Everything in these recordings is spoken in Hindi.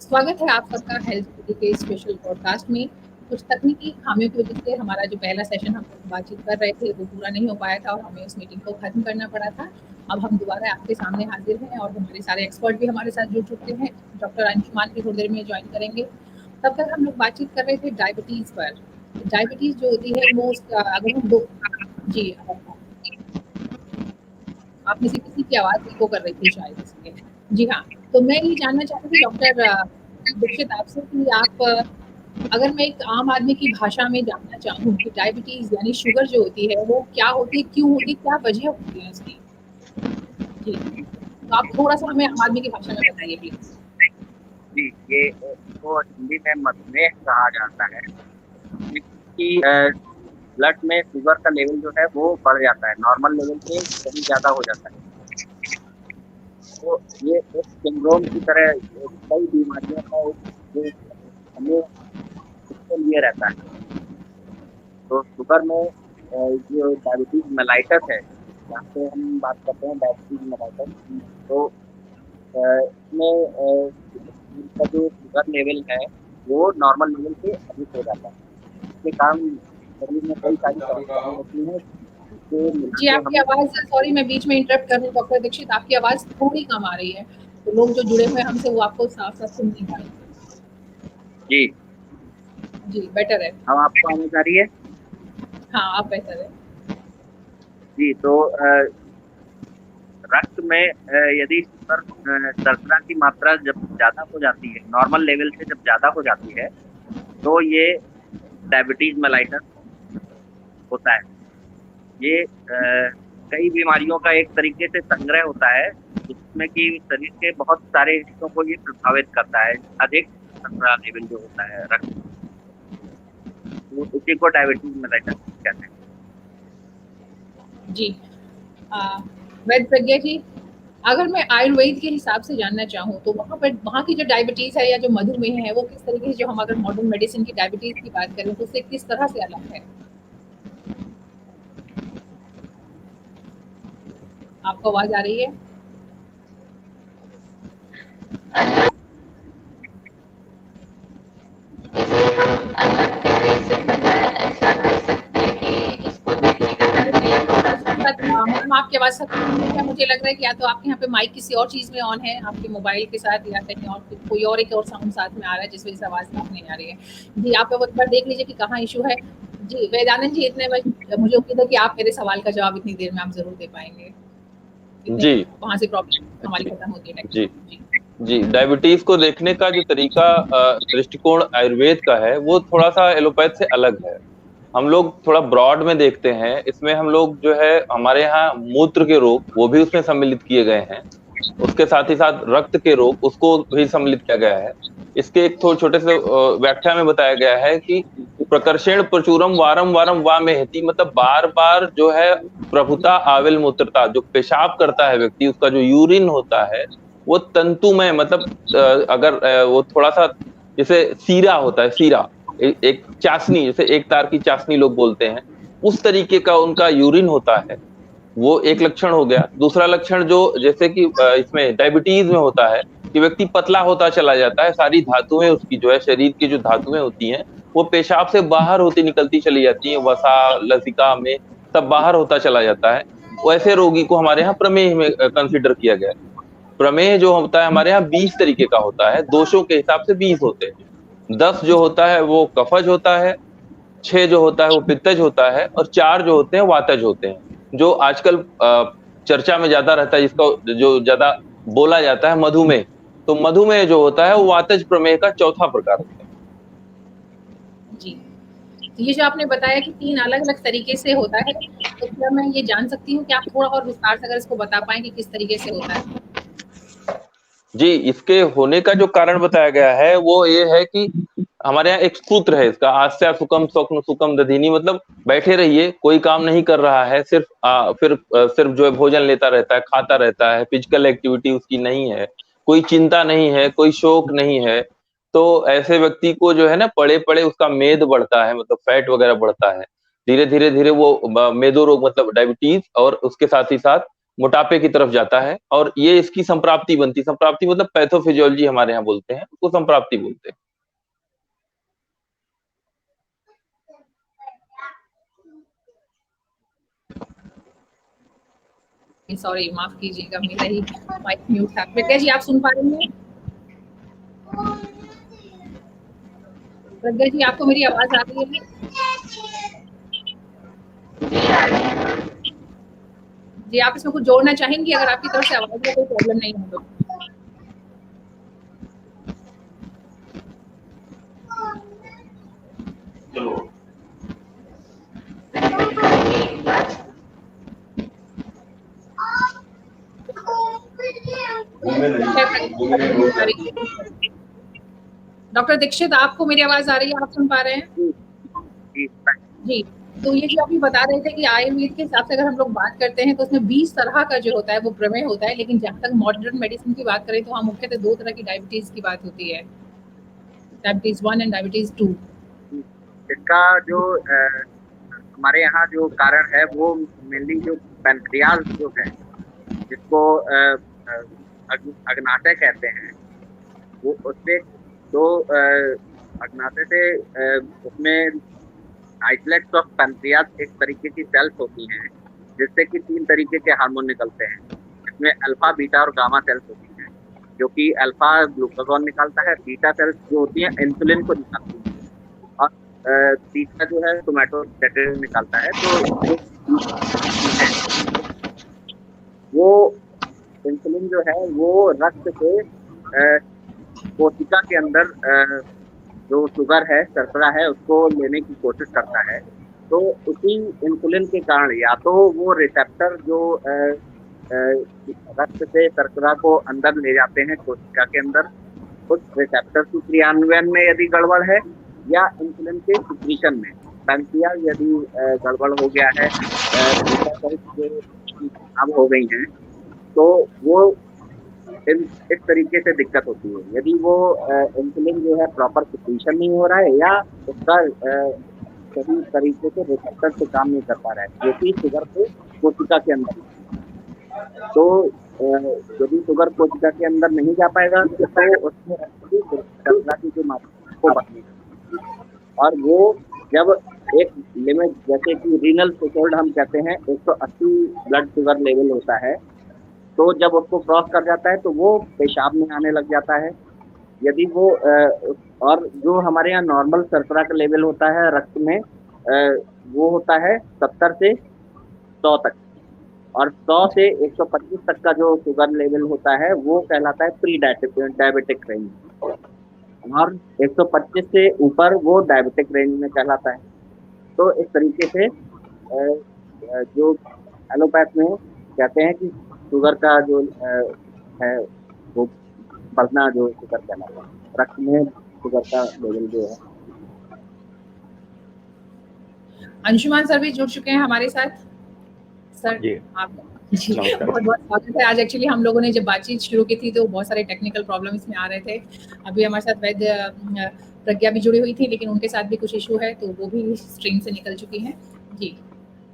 स्वागत है आप सबका हेल्थ सिटी के स्पेशल पॉडकास्ट में। कुछ तकनीकी खामियों की वजह से हमारा जो पहला सेशन हम लोग बातचीत कर रहे थे वो पूरा नहीं हो पाया था और हमें उस मीटिंग को खत्म करना पड़ा था। अब हम दोबारा आपके सामने हाजिर हैं और हमारे सारे एक्सपर्ट भी हमारे साथ जुड़ चुके हैं। डॉक्टर अंशुमान भी थोड़ी देर में ज्वाइन करेंगे। तब तक हम लोग बातचीत कर रहे थे डायबिटीज़ पर। डायबिटीज़ जो होती है वो अगर हम दो जी, आप में से किसी की आवाज़ इको कर रही थी शायद इसलिए। जी हाँ, तो मैं ये जानना चाहती थी डॉक्टर दीक्षित आपसे कि आप अगर मैं एक आम आदमी की भाषा में जानना चाहूँ कि डायबिटीज़ यानी शुगर जो होती है वो क्या होती है, क्यों होती है, क्या वजह होती है उसकी? जी, तो आप थोड़ा-सा हमें आम आदमी की भाषा में बताइए प्लीज़। जी, ये इसको हिंदी में मधुमेह कहा जाता है। जिसकी ब्लड में शुगर का लेवल जो है वो बढ़ जाता है, नॉर्मल लेवल से कहीं ज़्यादा हो जाता है। तो ये एक सिंड्रोम की तरह कई बीमारियों का एक जो हमें उसके लिए रहता है। तो शुगर में जो डायबिटीज़ मेलाइटस है, जहाँ पे हम बात करते हैं डायबिटीज़ मेलाइटस, तो इसमें इनका जो शुगर लेवल है वो नॉर्मल लेवल से अधिक हो जाता है। इसके कारण शरीर में कई सारी समस्याएँ होती हैं, जिससे मिला जी, के आपकी हम आवाज़ सॉरी मैं बीच में इंटरप्ट कर रही हूँ डॉक्टर दीक्षित, आपकी आवाज़ थोड़ी कम आ रही है। तो लोग जो जुड़े हुए हैं हमसे वो आपको साफ-साफ सुन नहीं पा रहे। जी, जी, बेटर है। अब आपको आवाज़ आ रही है? हाँ, अब बेहतर है। जी, तो रक्त में यदि शुगर शर्करा की मात्रा जब ज़्यादा हो जाती है, नॉर्मल लेवल से जब ज़्यादा हो जाती है, तो ये डायबिटीज़ मेलाइटस होता है। ये कई बीमारियों का एक तरीके से संग्रह होता है, जिसमें कि शरीर के बहुत सारे हिस्सों को ये प्रभावित करता है, अधिक शर्करा लेवल जो होता है रक्त, तो उसी को डायबिटीज़ मेलाइटस कहते हैं। जी। वैद्य प्रज्ञा जी, अगर मैं आयुर्वेद के हिसाब से जानना चाहूँ तो वहाँ पर वहाँ की जो डायबिटीज़ है या जो मधुमेह है वो किस तरीके से, जो हम अगर मॉडर्न मेडिसिन की डायबिटीज़ की बात करें तो उससे किस तरह से अलग है? आपको आवाज़ आ रही है? मैडम आपकी आवाज़ सब मुझे लग रहा है कि या तो आपके यहाँ पे माइक किसी और चीज़ में ऑन है, आपके मोबाइल के साथ, या कहीं और कोई और एक और साउंड साथ में आ रहा है जिस वज़ह से आवाज़ साफ नहीं आ रही है। जी, आप एक बार देख लीजिए कि कहाँ इश्यू है। जी, वेदानंद जी, इतने में मुझे उम्मीद है कि आप मेरे सवाल का जवाब इतनी देर में आप ज़रूर दे पाएँगे। इतने जी, वहाँ से प्रॉब्लम हमारी खत्म होती है जी, नेक्स्ट। जी। जी। डायबिटीज़ को देखने का जो तरीका दृष्टिकोण आयुर्वेद का है, वो थोड़ा-सा एलोपैथ से अलग है। हम लोग थोड़ा ब्रॉड में देखते हैं, इसमें हम लोग जो है हमारे यहाँ मूत्र के रोग, वो भी उसमें सम्मिलित किए गए हैं। उसके साथ ही साथ रक्त के रोग, उसको भी सम्मिलित किया गया है। इसके एक छोटे से व्याख्या में बताया गया है कि प्रकर्षेण प्रचुरम वारम वारम वामेहति, मतलब बार-बार जो है प्रभुता आविल मूत्रता, जो पेशाब करता है व्यक्ति, उसका जो यूरिन होता है, वो तंतुमय, मतलब अगर वो थोड़ा-सा जैसे सीरा होता है, सीरा, एक चाशनी, जैसे एक तार की चाशनी लोग बोलते हैं, उस तरीके का उनका यूरिन होता है। वो एक लक्षण हो गया। दूसरा लक्षण जो जैसे कि इसमें डायबिटीज़ में होता है कि व्यक्ति पतला होता चला जाता है, सारी धातुएँ उसकी जो है, शरीर की जो धातुएँ होती हैं, वो पेशाब से बाहर होती निकलती चली जाती हैं, वसा, लसिका में सब बाहर होता चला जाता है। वैसे रोगी को हमारे यहाँ प्रमेह में कंसीडर किया गया है। प्रमेह जो होता है हमारे यहाँ 20 तरीके का होता है, दोषों के हिसाब से 20 होते हैं। 10 जो होता है वो कफज होता है, 6 जो होता है वो पित्तज होता है और 4 जो होते हैं वातज होते हैं। जो आजकल चर्चा में ज़्यादा रहता है, जिसका जो ज़्यादा बोला जाता है, मधुमेह। तो मधुमेह जो होता है वो वातज प्रमेह का चौथा प्रकार होता है। जी। तो ये जो आपने बताया कि 3 अलग-अलग तरीके से होता है, तो क्या मैं ये जान सकती हूँ कि आप थोड़ा और विस्तार से अगर इसको बता पाएँ कि किस तरीके से होता है? जी, इसके होने का जो कारण बताया गया है वो ये है कि हमारे यहाँ एक सूत्र है इसका, आस्या सुखम स्वप्न सुखम दधिनी, मतलब बैठे रहिए, कोई काम नहीं कर रहा है, सिर्फ जो है भोजन लेता रहता है, खाता रहता है, फिजिकल एक्टिविटी उसकी नहीं है, कोई चिंता नहीं है, कोई शौक नहीं है, तो ऐसे व्यक्ति को जो है ना पड़े-पड़े उसका मेद बढ़ता है, मतलब फैट वगैरह बढ़ता है। धीरे-धीरे वो मेदो रोग, मतलब डायबिटीज़, और उसके साथ ही साथ मोटापे की तरफ जाता है, और ये इसकी संप्राप्ति बनती। संप्राप्ति मतलब पैथोफिजियोलॉजी हमारे यहाँ बोलते हैं, उसको संप्राप्ति बोलते हैं। सॉरी, माफ कीजिएगा, मेरा ही माइक म्यूट था। प्रज्ञा जी, आप सुन पा रही हैं? प्रज्ञा जी, आपको मेरी आवाज आ रही है? जी, आप इसमें कुछ जोड़ना चाहेंगी? अगर आपकी तरफ से आवाज में कोई प्रॉब्लम नहीं हो तो। डॉक्टर दीक्षित, आपको मेरी आवाज आ रही है? आप सुन पा रहे हैं? जी, तो ये जो अभी बता रहे थे कि आयुर्वेद के हिसाब से अगर हम लोग बात करते हैं तो उसमें 20 तरह का जो होता है वो प्रमेय होता है, लेकिन जहाँ तक मॉडर्न मेडिसिन की बात करें तो हम मुख्यतः 2 तरह की डायबिटीज की बात होती है, डायबिटीज 1 एंड डायबिटीज 2। इसका जो हमारे यहाँ जो कारण है वो मेनली जो पैनक्रियाज जो है, जिसको अग्नाशय कहते हैं, वो उससे दो अग्नाशय से उसमें आइसलेट्स ऑफ पैनक्रियाज एक तरीके की सेल्स होती हैं, जिससे कि 3 तरीके के हार्मोन निकलते हैं। इसमें अल्फा, बीटा और गामा सेल्स होती हैं, जो कि अल्फा ग्लूकागॉन निकालता है, बीटा सेल्स जो होती हैं इंसुलिन को निकालती हैं, और तीसरा जो है सोमैटोस्टेटिन निकालता है। तो वो इंसुलिन जो है वो रक्त से कोशिका के अंदर जो शुगर है, शर्करा है, उसको लेने की कोशिश करता है। तो उसी इंसुलिन के कारण या तो वो रिसेप्टर जो रक्त से शर्करा को अंदर ले जाते हैं कोशिका के अंदर, उस रिसेप्टर की क्रियान्वयन में यदि गड़बड़ है, या इंसुलिन के सिक्रीशन में पैनक्रियाज यदि गड़बड़ हो गया है, अब हो गई हैं, तो वो इस तरीके से दिक्कत होती है। यदि वो इंसुलिन जो है प्रॉपर सिक्रीशन नहीं हो रहा है, या उसका सही तरीके से रिसेप्टर से काम नहीं कर पा रहा है, जो कि शुगर को कोशिका के अंदर, तो यदि शुगर कोशिका के अंदर नहीं जा पाएगा तो उसमें शर्करा की जो मात्रा को बढ़ने, और वो जब एक लिमिट, जैसे कि रीनल थ्रेशोल्ड हम कहते हैं, 180 ब्लड शुगर लेवल होता है, तो जब उसको क्रॉस कर जाता है तो वो पेशाब में आने लग जाता है। यदि वो और जो हमारे यहाँ नॉर्मल शर्करा का लेवल होता है रक्त में, वो होता है 70 से 100 तक, और 100 से 125 तक का जो शुगर लेवल होता है वो कहलाता है प्री डायबिटिक रेंज, और 125 से ऊपर वो डायबिटिक रेंज में कहलाता है। तो इस तरीके से जो एलोपैथ में कहते हैं कि शुगर का जो है वो बढ़ना, जो शुगर कहलाता है, रक्त में शुगर का लेवल जो है। अंशुमान सर भी जुड़ चुके हैं हमारे साथ। सर जी, आप जी, बहुत बहुत स्वागत है। आज एक्चुअली हम लोगों ने जब बातचीत शुरू की थी तो बहुत सारे टेक्निकल प्रॉब्लम इसमें आ रहे थे। अभी हमारे साथ वैद्य प्रज्ञा भी जुड़ी हुई थी, लेकिन उनके साथ भी कुछ इशू है, तो वो भी स्ट्रीम से निकल चुकी हैं। जी,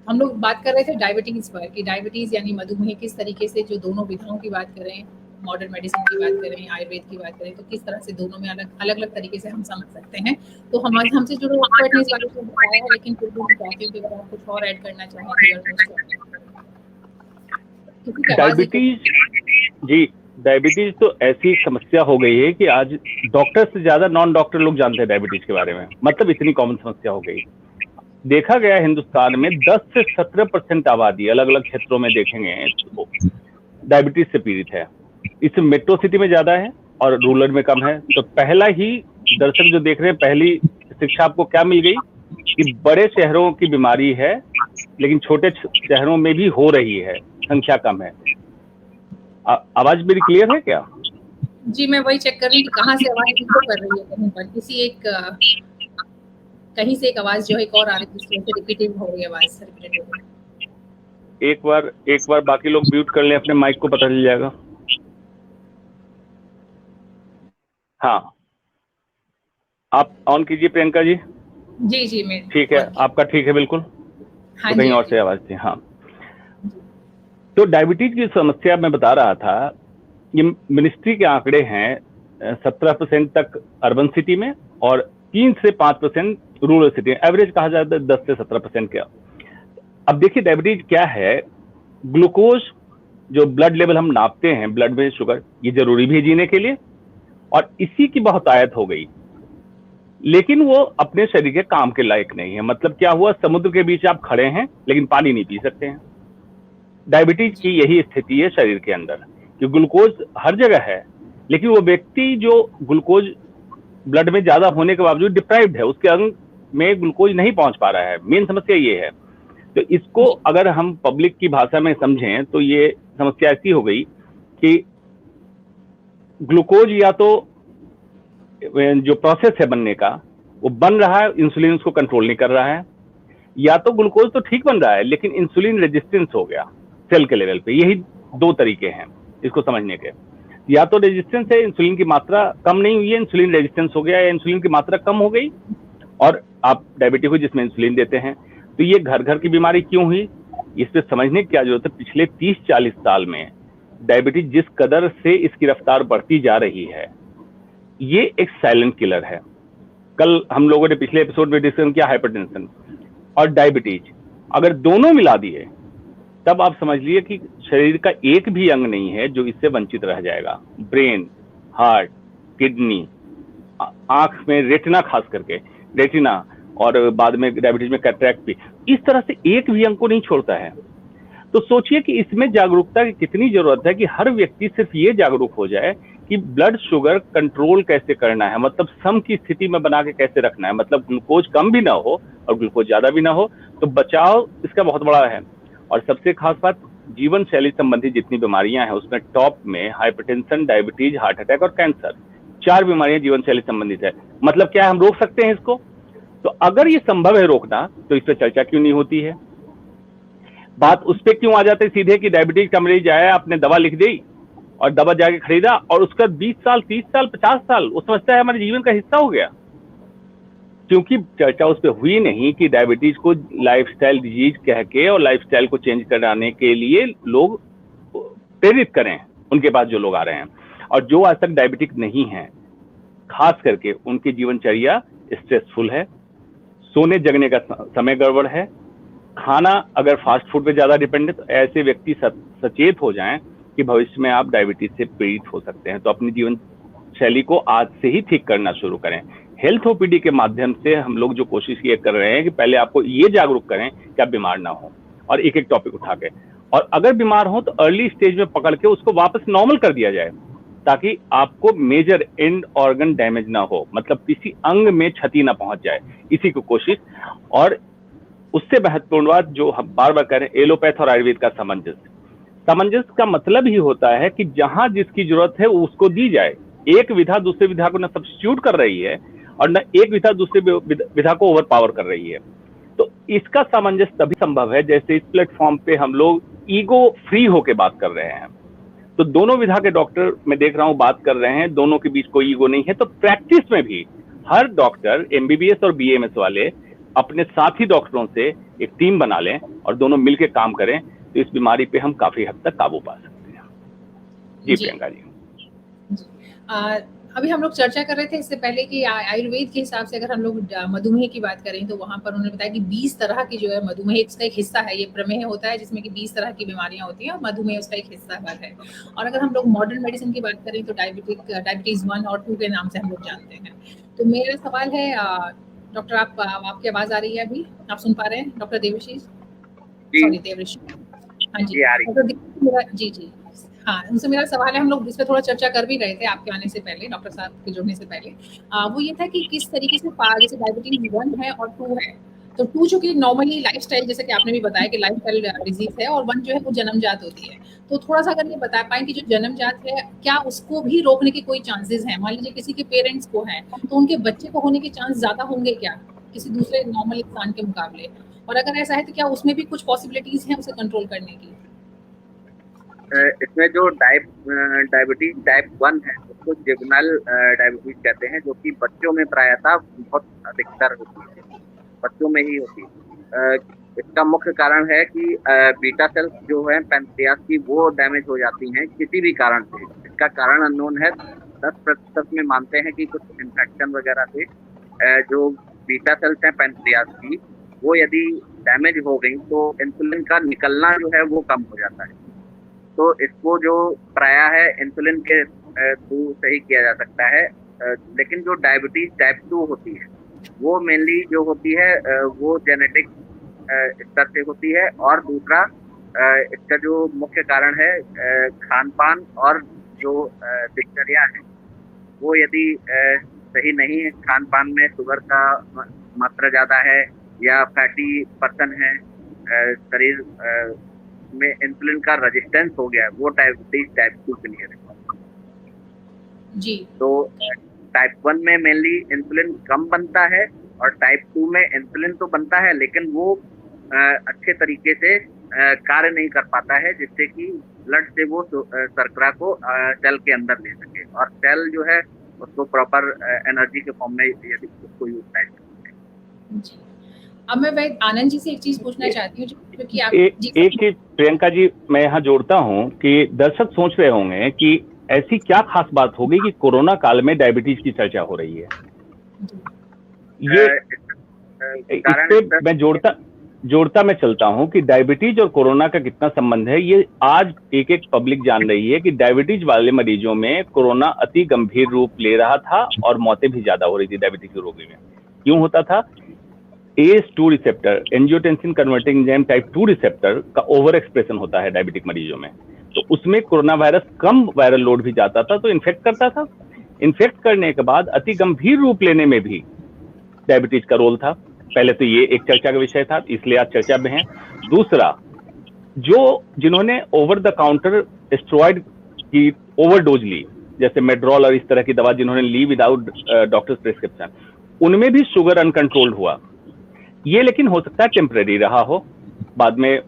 हम लोग बात कर रहे थे डायबिटीज पर, कि डायबिटीज यानी मधुमेह किस तरीके से, जो दोनों विधाओं की बात करें, मॉडर्न मेडिसिन की बात करें, आयुर्वेद की बात करें, तो किस तरह से दोनों में अलग अलग तरीके से हम समझ सकते हैं। तो हमसे जुड़े एक्सपर्ट ने इस बारे में बताया है, लेकिन फिर भी मैं चाहती हूँ कि अगर आप कुछ और ऐड करना चाहें। डायबिटीज तो ऐसी समस्या हो गई है कि आज डॉक्टर से ज्यादा नॉन डॉक्टर लोग जानते हैं डायबिटीज के बारे में। मतलब इतनी कॉमन समस्या हो गई। देखा गया हिंदुस्तान में 10 से 17% आबादी अलग अलग क्षेत्रों में देखेंगे तो डायबिटीज से पीड़ित है। इसमें मेट्रो सिटी में ज्यादा है और रूरल में कम है। तो पहला ही दर्शक जो देख रहे हैं, पहली शिक्षा आपको क्या मिल गई कि बड़े शहरों की बीमारी है, लेकिन छोटे शहरों में भी हो रही है, संख्या कम है। आवाज मेरी क्लियर है क्या? जी, मैं वही चेक कर रही हूँ कि कहाँ से आवाज इको कर रही है। कहीं पर कहीं से एक आवाज जो है एक और आ रही है, जिसकी वजह से रिपीटिव हो रही है आवाज। एक बार बाकी लोग म्यूट कर लें अपने माइक को, पता चल जाएगा। हाँ, आप ऑन कीजिए प्रियंका जी। जी मैं ठीक है, आपका ठीक है बिल्कुल। हाँ, तो कहीं और से आवाज थी। हाँ, तो डायबिटीज की समस्या मैं बता रहा था, ये मिनिस्ट्री के आंकड़े हैं 17% तक अर्बन सिटी में और 3 से 5% रूरल सिटी में, एवरेज कहा जाए तो 10 से 17% का। अब देखिए डायबिटीज क्या है, ग्लूकोज जो ब्लड लेवल हम नापते हैं, ब्लड में शुगर, ये जरूरी भी है जीने के लिए, और इसी की बहुतायत हो गई, लेकिन वो अपने शरीर के काम के लायक नहीं है। मतलब क्या हुआ, समुद्र के बीच आप खड़े हैं लेकिन पानी नहीं पी सकते हैं। डायबिटीज की यही स्थिति है शरीर के अंदर कि ग्लूकोज हर जगह है, लेकिन वो व्यक्ति जो ग्लूकोज ब्लड में ज्यादा होने के बावजूद डिप्राइव्ड है, उसके अंग में ग्लूकोज नहीं पहुंच पा रहा है। मेन समस्या ये है। तो इसको अगर हम पब्लिक की भाषा में समझें तो ये समस्या ऐसी हो गई कि ग्लूकोज या तो जो प्रोसेस है बनने का वो बन रहा है, इंसुलिन उसको कंट्रोल नहीं कर रहा है, या तो ग्लूकोज तो ठीक बन रहा है लेकिन इंसुलिन रेजिस्टेंस हो गया सेल के लेवल पे। यही दो तरीके हैं इसको समझने के। या तो रेजिस्टेंस है, इंसुलिन की मात्रा कम नहीं हुई है, इंसुलिन रेजिस्टेंस हो गया, या इंसुलिन की मात्रा कम हो गई और आप डायबिटिक हो जिसमें इंसुलिन देते हैं। तो ये घर घर की बीमारी क्यों हुई, इस पे समझने की क्या जरूरत है। पिछले 30-40 साल में डायबिटीज जिस कदर से इसकी रफ्तार बढ़ती जा रही है, ये एक साइलेंट किलर है। कल हम लोगों ने पिछले एपिसोड में डिस्कस किया हाइपरटेंशन और डायबिटीज, अगर दोनों मिला दिए तब आप समझ लिए कि शरीर का एक भी अंग नहीं है जो इससे वंचित रह जाएगा। ब्रेन, हार्ट, किडनी, आंख में रेटिना, खास करके रेटिना, और बाद में डायबिटीज में कैटरैक्ट भी, इस तरह से एक भी अंग को नहीं छोड़ता है। तो सोचिए कि इसमें जागरूकता की कितनी जरूरत है कि हर व्यक्ति सिर्फ ये जागरूक हो जाए कि ब्लड शुगर कंट्रोल कैसे करना है, मतलब सम की स्थिति में बना के कैसे रखना है, मतलब ग्लूकोज कम भी ना हो और ग्लूकोज ज्यादा भी ना हो। तो बचाव इसका बहुत बड़ा है। और सबसे खास बात, जीवन शैली संबंधी जितनी बीमारियां हैं उसमें टॉप में हाइपरटेंशन, डायबिटीज, हार्ट अटैक और कैंसर, 4 बीमारियां जीवन शैली संबंधित है। मतलब क्या हम रोक सकते हैं इसको? तो अगर ये संभव है रोकना, तो इस पर चर्चा क्यों नहीं होती है? बात उस पर क्यों आ जाते सीधे कि डायबिटीज का मरीज आया, आपने दवा लिख दी और दवा जाके खरीदा और उसका 20 साल, 30 साल, 50 साल वो समझता है हमारे जीवन का हिस्सा हो गया। क्योंकि चर्चा उस पर हुई नहीं कि डायबिटीज को लाइफस्टाइल डिजीज कह के और लाइफस्टाइल को चेंज कराने के लिए लोग प्रेरित करें उनके पास जो लोग आ रहे हैं। और जो आज तक डायबिटिक नहीं है, खास करके उनकी जीवनचर्या स्ट्रेसफुल है, सोने जगने का समय गड़बड़ है, खाना अगर फास्ट फूड पे ज्यादा डिपेंडेंट, तो ऐसे व्यक्ति सचेत हो जाएं कि भविष्य में आप डायबिटीज से पीड़ित हो सकते हैं। तो अपनी जीवन शैली को आज से ही ठीक करना शुरू करें। हेल्थ ओपीडी के माध्यम से हम लोग जो कोशिश ये कर रहे हैं कि पहले आपको ये जागरूक करें कि आप बीमार ना हो, और एक एक टॉपिक उठा के, और अगर बीमार हो तो अर्ली स्टेज में पकड़ के उसको वापस नॉर्मल कर दिया जाए, ताकि आपको मेजर एंड ऑर्गन डैमेज ना हो, मतलब किसी अंग में क्षति ना पहुंच जाए, इसी को कोशिश। और उससे महत्वपूर्ण बात जो हम बार बार कह रहे हैं, एलोपैथ और आयुर्वेद का सामंजस्य का मतलब ही होता है कि जहां जिसकी जरूरत है उसको दी जाए। एक विधा दूसरे विधा को न सब्स्टिट्यूट कर रही है और न एक विधा दूसरे विधा को ओवर पावर कर रही है। तो इसका सामंजस्य तभी संभव है जैसे इस प्लेटफॉर्म पे हम लोग ईगो फ्री होके बात कर रहे हैं। तो दोनों विधा के डॉक्टर मैं देख रहा हूं बात कर रहे हैं, दोनों के बीच कोई ईगो नहीं है। तो प्रैक्टिस में भी हर डॉक्टर, एमबीबीएस और बीएमएस वाले, अपने साथी डॉक्टरों से एक टीम बना लें और दोनों मिलकर काम करें, तो इस बीमारी पे हम काफी हद तक काबू पा सकते हैं। जी प्रियंका जी। अभी हम लोग चर्चा कर रहे थे इससे पहले कि आयुर्वेद के हिसाब से अगर हम लोग मधुमेह की बात करें तो वहां पर उन्होंने बताया कि 20 तरह की जो है मधुमेह इसका एक हिस्सा है। ये प्रमेह होता है जिसमें कि 20 तरह की बीमारियां होती हैं और मधुमेह उसका एक हिस्सा है। और अगर हम लोग मॉडर्न मेडिसिन की बात करें तो डायबिटीज 1 और 2 के नाम से हम लोग जानते हैं। तो मेरा सवाल है, डॉक्टर आपकी आवाज आ रही है? अभी आप सुन पा रहे हैं डॉक्टर देवाशीष? सॉरी देवऋषि। हाँ जी जी हाँ, उनसे मेरा सवाल है, हम लोग इस पे थोड़ा चर्चा कर भी रहे थे आपके आने से पहले, डॉक्टर साहब के जुड़ने से पहले। वो ये था कि किस तरीके से जैसे डायबिटीज 1 है और 2 है, तो 2 चूंकि नॉर्मली लाइफस्टाइल, जैसे कि आपने भी बताया कि लाइफस्टाइल डिजीज है, और 1 जो है वो जन्मजात होती है। तो थोड़ा सा अगर ये बता पाएं कि जो जन्मजात है क्या उसको भी रोकने के कोई चांसेस हैं? मान लीजिए किसी के पेरेंट्स को है तो उनके बच्चे को होने के चांस ज्यादा होंगे क्या किसी दूसरे नॉर्मल इंसान के मुकाबले? और अगर ऐसा है तो क्या उसमें भी कुछ पॉसिबिलिटीज हैं उसे कंट्रोल करने की? इसमें जो डायबिटीज टाइप 1 है उसको जुवेनाइल डायबिटीज कहते हैं, जो कि बच्चों में प्रायतः बहुत अधिकतर होती है, बच्चों में ही होती है। इसका मुख्य कारण है कि बीटा सेल्स जो है पैनक्रियास की वो डैमेज हो जाती हैं किसी भी कारण से। इसका कारण अननोन है। 10% में मानते हैं कि कुछ इन्फेक्शन वगैरह से जो बीटा सेल्स हैं पैनक्रियास की, वो यदि डैमेज हो गई तो इंसुलिन का निकलना जो है वो कम हो जाता है। तो इसको जो प्रायः है इंसुलिन के थ्रू सही किया जा सकता है। लेकिन जो डायबिटीज टाइप 2 होती है वो मेनली जो होती है वो जेनेटिक स्तर से होती है। और दूसरा इसका जो मुख्य कारण है खान पान और जो दिनचर्या है वो यदि सही नहीं है, खान पान में शुगर का मात्रा ज़्यादा है या फैटी पर्सन है, शरीर में इंसुलिन का रेजिस्टेंस हो गया है, वो डायबिटीज टाइप 2 के लिए है जी। तो टाइप 1 में मेनली इंसुलिन कम बनता है और टाइप 2 में इंसुलिन तो बनता है लेकिन वो अच्छे तरीके से कार्य नहीं कर पाता है, जिससे कि ब्लड से वो शर्करा को सेल के अंदर ले सके और सेल जो है उसको प्रॉपर एनर्जी के फॉर्म में यदि उसको यूटिलाइज करते जी। अब मैं भाई आनंद जी से एक चीज पूछना चाहती हूँ, क्योंकि आप एक चीज प्रियंका जी मैं यहाँ जोड़ता हूँ कि दर्शक सोच रहे होंगे कि ऐसी क्या खास बात हो गई कि कोरोना काल में डायबिटीज की चर्चा हो रही है। ये इससे मैं जोड़ता मैं चलता हूं कि डायबिटीज और कोरोना का कितना संबंध है। ये आज एक पब्लिक जान रही है कि डायबिटीज वाले मरीजों में कोरोना अति गंभीर रूप ले रहा था और मौतें भी ज्यादा हो रही थी डायबिटीज के रोगी में। क्यों होता था? ACE2 receptor, angiotensin converting enzyme type 2 receptor का ओवर एक्सप्रेशन होता है डायबिटिक मरीजों में। तो उसमें कोरोना वायरस कम वायरल लोड भी जाता था तो इन्फेक्ट करता था। इन्फेक्ट करने के बाद अति गंभीर रूप लेने में भी डायबिटीज का रोल था। पहले तो ये एक चर्चा का विषय था, इसलिए आज चर्चा में है। दूसरा, जिन्होंने ओवर द काउंटर स्टेरॉइड की ओवरडोज ली, जैसे मेड्रोल और इस तरह की दवा जिन्होंने ली विदाउट डॉक्टर्स प्रिस्क्रिप्शन, उनमें भी शुगर अनकंट्रोल्ड हुआ। ये लेकिन हो सकता है टेम्परेरी रहा हो, बाद में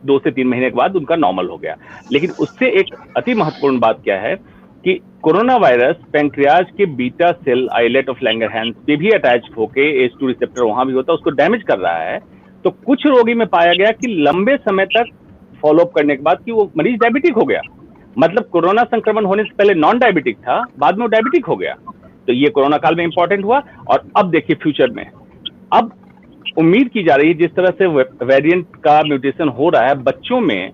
2 से 3 महीने के बाद उनका नॉर्मल हो गया। लेकिन उससे एक अति महत्वपूर्ण बात क्या है कि कोरोना वायरस पैंक्रियाज के beta cell islet of Langerhans पे भी अटैच होके ACE2 रिसेप्टर वहां भी होता है, उसको डैमेज कर रहा है। तो कुछ रोगी में पाया गया कि लंबे समय तक फॉलोअप करने के बाद कि वो मरीज डायबिटिक हो गया। मतलब कोरोना संक्रमण होने से पहले नॉन डायबिटिक था, बाद में वो डायबिटिक हो गया। तो ये कोरोना काल में इंपॉर्टेंट हुआ। और अब देखिए फ्यूचर में, अब उम्मीद की जा रही है जिस तरह से वेरिएंट का म्यूटेशन हो रहा है बच्चों में,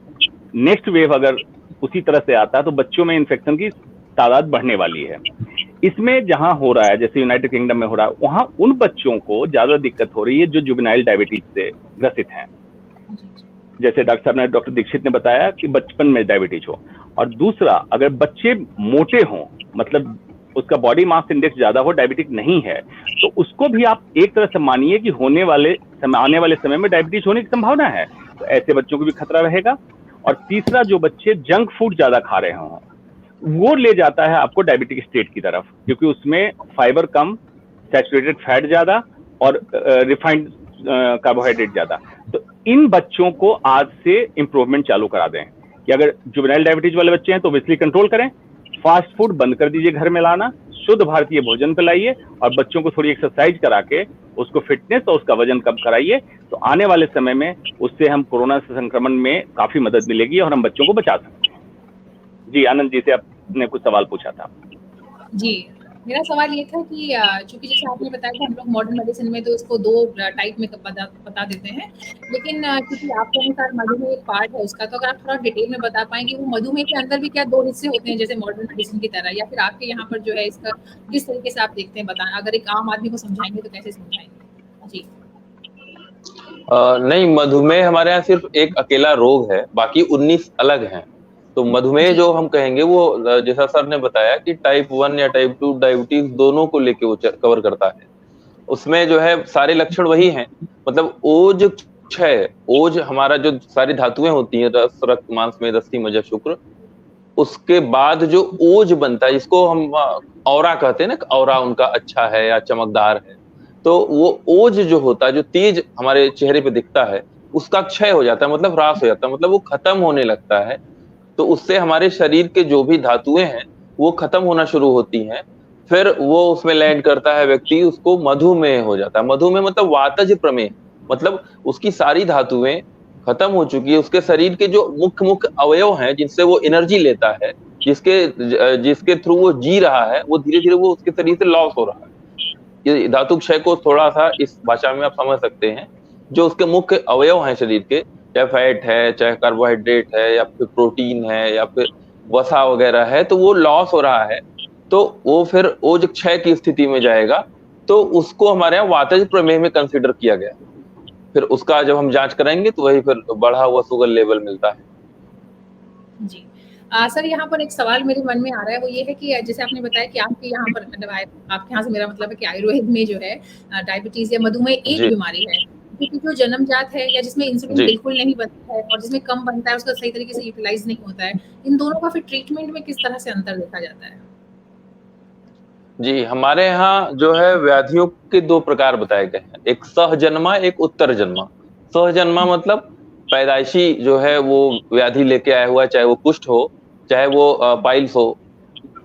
नेक्स्ट वेव अगर उसी तरह से आता है तो बच्चों में इन्फेक्शन की तादाद बढ़ने वाली है। इसमें जहां हो रहा है, जैसे यूनाइटेड किंगडम में हो रहा है, वहां उन बच्चों को ज्यादा दिक्कत हो रही है जो जुवेनाइल डायबिटीज से ग्रसित हैं। जैसे डॉक्टर साहब ने, डॉक्टर दीक्षित ने बताया कि बचपन में डायबिटीज हो। और दूसरा, अगर बच्चे मोटे हों, मतलब उसका बॉडी मास इंडेक्स ज्यादा हो, डायबिटिक नहीं है, तो उसको भी आप एक तरह से मानिए कि आने वाले समय में डायबिटीज होने की संभावना है। तो ऐसे बच्चों को भी खतरा रहेगा। और तीसरा, जो बच्चे जंक फूड ज्यादा खा रहे हों, वो ले जाता है आपको डायबिटिक स्टेट की तरफ, क्योंकि उसमें फाइबर कम, सैचुरेटेड फैट ज्यादा और रिफाइंड कार्बोहाइड्रेट ज्यादा। तो इन बच्चों को आज से इंप्रूवमेंट चालू करा दें कि अगर जुवेनाइल डायबिटीज वाले बच्चे हैं तो ऑब्वियसली कंट्रोल करें, फास्ट फूड बंद कर दीजिए घर में लाना, शुद्ध भारतीय भोजन पिलाइए और बच्चों को थोड़ी एक्सरसाइज करा के उसको फिटनेस और उसका वजन कम कराइए। तो आने वाले समय में उससे हम कोरोना से संक्रमण में काफी मदद मिलेगी और हम बच्चों को बचा सकते हैं। जी, आनंद जी से आपने कुछ सवाल पूछा था। जी, मेरा सवाल ये था कि चूंकि जैसे आपने बताया कि हम लोग मॉडर्न मेडिसिन में तो इसको 2 टाइप में बता देते हैं, लेकिन क्योंकि आपके अनुसार मधुमेह एक पार्ट है उसका, तो अगर आप थोड़ा डिटेल में बता पाएंगे वो मधुमेह के अंदर भी क्या 2 हिस्से होते हैं जैसे मॉडर्न मेडिसिन की तरह, या फिर आपके यहाँ पर जो है इसका किस तरीके से आप देखते हैं, बताएं। अगर एक आम आदमी को समझाएंगे तो कैसे समझाएंगे? जी। नहीं, मधुमेह हमारे यहाँ सिर्फ एक अकेला रोग है, बाकी 19 अलग हैं। तो मधुमेह जो हम कहेंगे वो, जैसा सर ने बताया कि टाइप 1 या टाइप 2 डायबिटीज दोनों को लेके वो कवर करता है। उसमें जो है सारे लक्षण वही हैं, मतलब ओज क्षय, ओज हमारा जो सारी धातुएं होती हैं, रस, रक्त, मांस, मेद, अस्थि, मज्जा, शुक्र, उसके बाद जो ओज बनता है, जिसको हम औरा कहते हैं ना, औरा उनका अच्छा है या चमकदार है, तो वो ओज जो होता है, जो तेज हमारे चेहरे पे दिखता है, उसका क्षय हो जाता है, मतलब ह्रास हो जाता है, मतलब वो खत्म होने लगता है। तो उससे हमारे शरीर के जो भी धातुएं हैं वो खत्म होना शुरू होती हैं। फिर वो उसमें लैंड करता है व्यक्ति, उसको मधुमेह हो जाता है। मधुमेह मतलब वातज प्रमेह, मतलब उसकी सारी धातुएं खत्म हो चुकी है, उसके शरीर के जो मुख्य मुख्य अवयव हैं जिनसे वो एनर्जी लेता है, जिसके थ्रू वो जी रहा है, वो धीरे धीरे वो उसके शरीर से लॉस हो रहा है। ये धातु क्षय को थोड़ा सा इस भाषा में आप समझ सकते हैं। जो उसके मुख्य अवयव हैं शरीर के, चाहे फैट है, चाहे कार्बोहाइड्रेट है, या फिर प्रोटीन है, या फिर वसा वगैरह है, तो वो लॉस हो रहा है। तो वो फिर वो जो क्षय की स्थिति में जाएगा, तो उसको हमारे यहाँ वातज प्रमेह में कंसिडर किया गया। फिर उसका जब हम जांच कराएंगे तो वही फिर बढ़ा हुआ शुगर लेवल मिलता है। जी। सर, यहाँ पर एक सवाल मेरे मन में आ रहा है, वो ये है कि जैसे आपने बताया कि आपके यहाँ पर आपके यहाँ से मेरा मतलब है कि आयुर्वेद में जो है डायबिटीज या मधुमेह एक बीमारी है, क्योंकि जो जन्मजात है या जिसमें इंसुलिन बिल्कुल नहीं बनता है और जिसमें कम बनता है, उसका सही तरीके से यूटिलाइज नहीं होता है, इन दोनों का फिर ट्रीटमेंट में किस तरह से अंतर देखा जाता है? जी, हमारे यहाँ जो है व्याधियों के 2 प्रकार बताए गए हैं, एक सहजन्मा, एक उत्तरजन्मा। सहजन्मा मतलब पैदाइशी जो है वो व्याधि लेके आया हुआ, चाहे वो कुष्ठ हो, चाहे वो पाइल्स हो,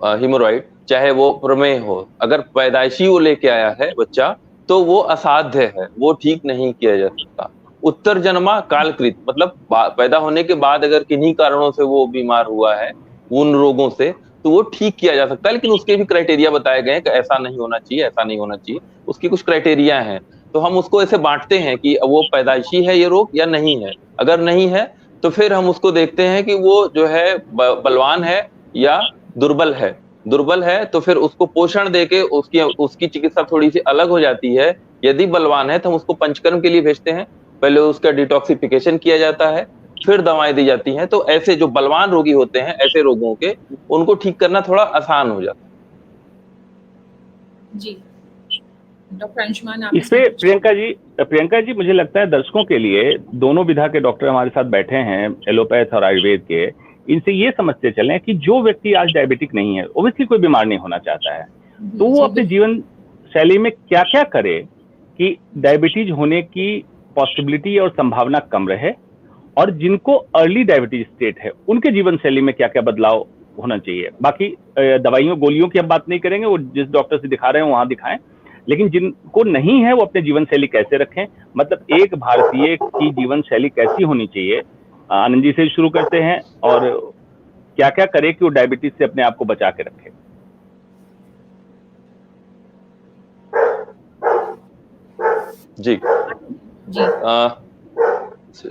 हिमोरॉइड, चाहे वो प्रमेह हो। अगर पैदाइशी वो लेके आया है बच्चा, तो वो असाध्य है, वो ठीक नहीं किया जा सकता। उत्तरजन्मा कालकृत मतलब पैदा होने के बाद अगर किन्हीं कारणों से वो बीमार हुआ है, उन रोगों से, तो वो ठीक किया जा सकता है, लेकिन उसके भी क्राइटेरिया बताए गए हैं कि ऐसा नहीं होना चाहिए, ऐसा नहीं होना चाहिए। उसकी कुछ क्राइटेरिया हैं। तो हम उसको ऐसे बाँटते हैं कि वो पैदाइशी है ये रोग या नहीं है। अगर नहीं है, तो फिर हम उसको देखते हैं कि वो जो है बलवान है या दुर्बल है। दुर्बल है तो फिर उसको पोषण देके उसकी चिकित्सा थोड़ी-सी अलग हो जाती है। यदि बलवान है तो हम उसको पंचकर्म के लिए भेजते हैं। पहले उसका डिटॉक्सिफिकेशन किया जाता है, फिर दवाएँ दी जाती हैं। तो ऐसे जो बलवान रोगी होते हैं, ऐसे रोगों के, उनको ठीक करना थोड़ा आसान हो जाता है। जी। डॉक्टर अंशुमान, आप इसपे प्रियंका जी मुझे लगता है दर्शकों के लिए दोनों विधा के डॉक्टर हमारे साथ बैठे हैं, एलोपैथ और आयुर्वेद के, इनसे ये समझते चलें कि जो व्यक्ति आज डायबिटिक नहीं है, ओब्वियसली कोई बीमार नहीं होना चाहता है, तो वो अपने जीवन शैली में क्या क्या करे कि डायबिटीज होने की पॉसिबिलिटी और संभावना कम रहे, और जिनको अर्ली डायबिटीज स्टेट है उनके जीवन शैली में क्या क्या बदलाव होना चाहिए। बाकी दवाइयों गोलियों की हम बात नहीं करेंगे, वो जिस डॉक्टर से दिखा रहे हैं वहां दिखाएं, लेकिन जिनको नहीं है वो अपने जीवन शैली कैसे रखें, मतलब एक भारतीय की जीवन शैली कैसी होनी चाहिए। आनंद जी से शुरू करते हैं, और क्या क्या करे कि वो डायबिटीज से अपने आप को बचा के रखे। जी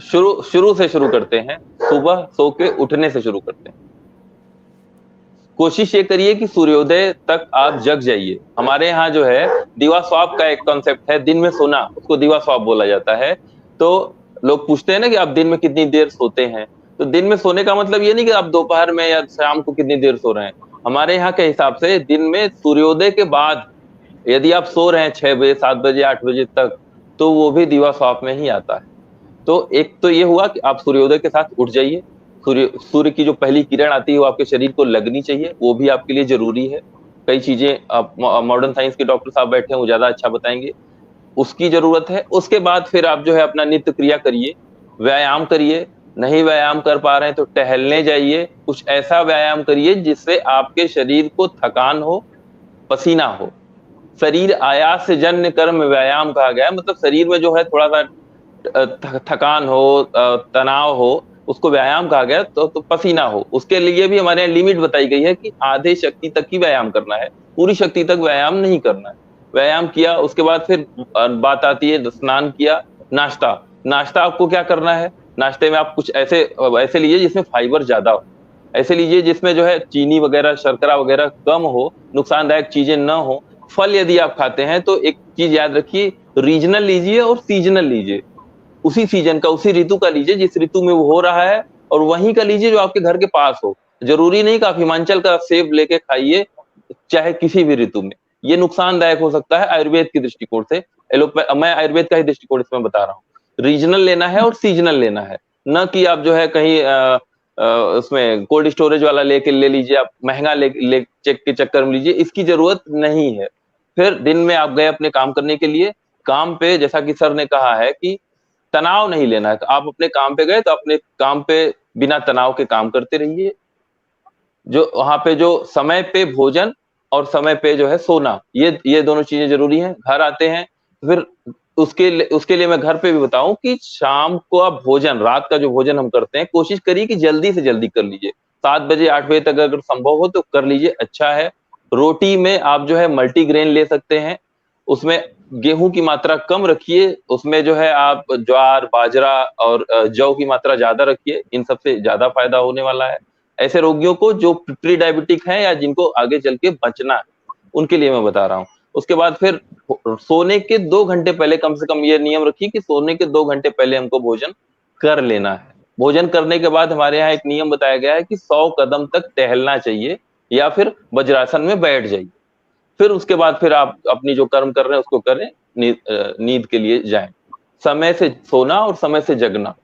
शुरू से शुरू करते हैं। सुबह सो के उठने से शुरू करते हैं। कोशिश ये करिए कि सूर्योदय तक आप जग जाइए। हमारे यहाँ जो है दिवा स्वाप का एक कॉन्सेप्ट है, दिन में सोना, उसको दिवा स्वाप बोला जाता है। तो लोग पूछते हैं ना कि आप दिन में कितनी देर सोते हैं, तो दिन में सोने का मतलब ये नहीं कि आप दोपहर में या शाम को कितनी देर सो रहे हैं। हमारे यहाँ के हिसाब से दिन में सूर्योदय के बाद यदि आप सो रहे हैं 6 बजे, 7 बजे, 8 बजे तक, तो वो भी दिवा स्वाप में ही आता है। तो एक तो ये हुआ कि आप सूर्योदय के साथ उठ जाइए। सूर्य की जो पहली किरण आती है वो आपके शरीर को लगनी चाहिए, वो भी आपके लिए जरूरी है। कई चीजें आप मॉडर्न साइंस के डॉक्टर साहब बैठे हैं, वो ज्यादा अच्छा बताएंगे, उसकी जरूरत है। उसके बाद फिर आप जो है अपना नित्य क्रिया करिए, व्यायाम करिए। नहीं व्यायाम कर पा रहे हैं तो टहलने जाइए, कुछ ऐसा व्यायाम करिए जिससे आपके शरीर को थकान हो, पसीना हो। शरीर आयास से जन्य कर्म व्यायाम कहा गया है, मतलब शरीर में जो है थोड़ा सा थकान हो, तनाव हो, उसको व्यायाम कहा गया। तो पसीना हो, उसके लिए भी हमारे यहाँ लिमिट बताई गई है कि आधे शक्ति तक ही व्यायाम करना है, पूरी शक्ति तक व्यायाम नहीं करना है। व्यायाम किया उसके बाद फिर बात आती है स्नान किया, नाश्ता आपको क्या करना है। नाश्ते में आप कुछ ऐसे लीजिए जिसमें फाइबर ज्यादा हो, ऐसे लीजिए जिसमें जो है चीनी वगैरह, शर्करा वगैरह कम हो, नुकसानदायक चीजें न हो। फल यदि आप खाते हैं तो एक चीज याद रखिए, रीजनल लीजिए और सीजनल लीजिए। उसी सीजन का, उसी ऋतु का लीजिए जिस ऋतु में वो हो रहा है, और वहीं का लीजिए जो आपके घर के पास हो। जरूरी नहीं कि आप हिमाचल का सेब लेके खाइए चाहे किसी भी ऋतु में, ये नुकसानदायक हो सकता है आयुर्वेद के दृष्टिकोण से। मैं आयुर्वेद का ही दृष्टिकोण इसमें बता रहा हूँ। रीजनल लेना है और सीजनल लेना है, न कि आप जो है कहीं उसमें कोल्ड स्टोरेज वाला ले लीजिए, आप महंगा ले चेक के चक्कर में लीजिए, इसकी जरूरत नहीं है। फिर दिन में आप गए अपने काम करने के लिए, काम पे जैसा कि सर ने कहा है कि तनाव नहीं लेना है, तो आप अपने काम पे गए तो अपने काम पे बिना तनाव के काम करते रहिए। जो वहां पे जो समय पे भोजन और समय पे जो है सोना, ये दोनों चीजें जरूरी हैं। घर आते हैं तो फिर उसके लिए मैं घर पे भी बताऊं कि शाम को आप भोजन, रात का जो भोजन हम करते हैं, कोशिश करिए कि जल्दी से जल्दी कर लीजिए। 7 बजे 8 बजे तक अगर संभव हो तो कर लीजिए, अच्छा है। रोटी में आप जो है मल्टीग्रेन ले सकते हैं, उसमें गेहूं की मात्रा कम रखिए, उसमें जो है आप ज्वार, बाजरा और जौ की मात्रा ज्यादा रखिए, इन सबसे ज्यादा फायदा होने वाला है। ऐसे रोगियों को जो प्री डायबिटिक हैं या जिनको आगे चल के बचना है, उनके लिए मैं बता रहा हूँ। उसके बाद फिर सोने के 2 घंटे पहले कम से कम ये नियम रखिए कि सोने के 2 घंटे पहले हमको भोजन कर लेना है। भोजन करने के बाद हमारे यहाँ एक नियम बताया गया है कि 100 कदम तक टहलना चाहिए या फिर वज्रासन में बैठ जाइए। फिर उसके बाद फिर आप अपनी जो कर्म कर रहे हैं उसको करें, नींद के लिए जाएं। समय से सोना और समय से जगना।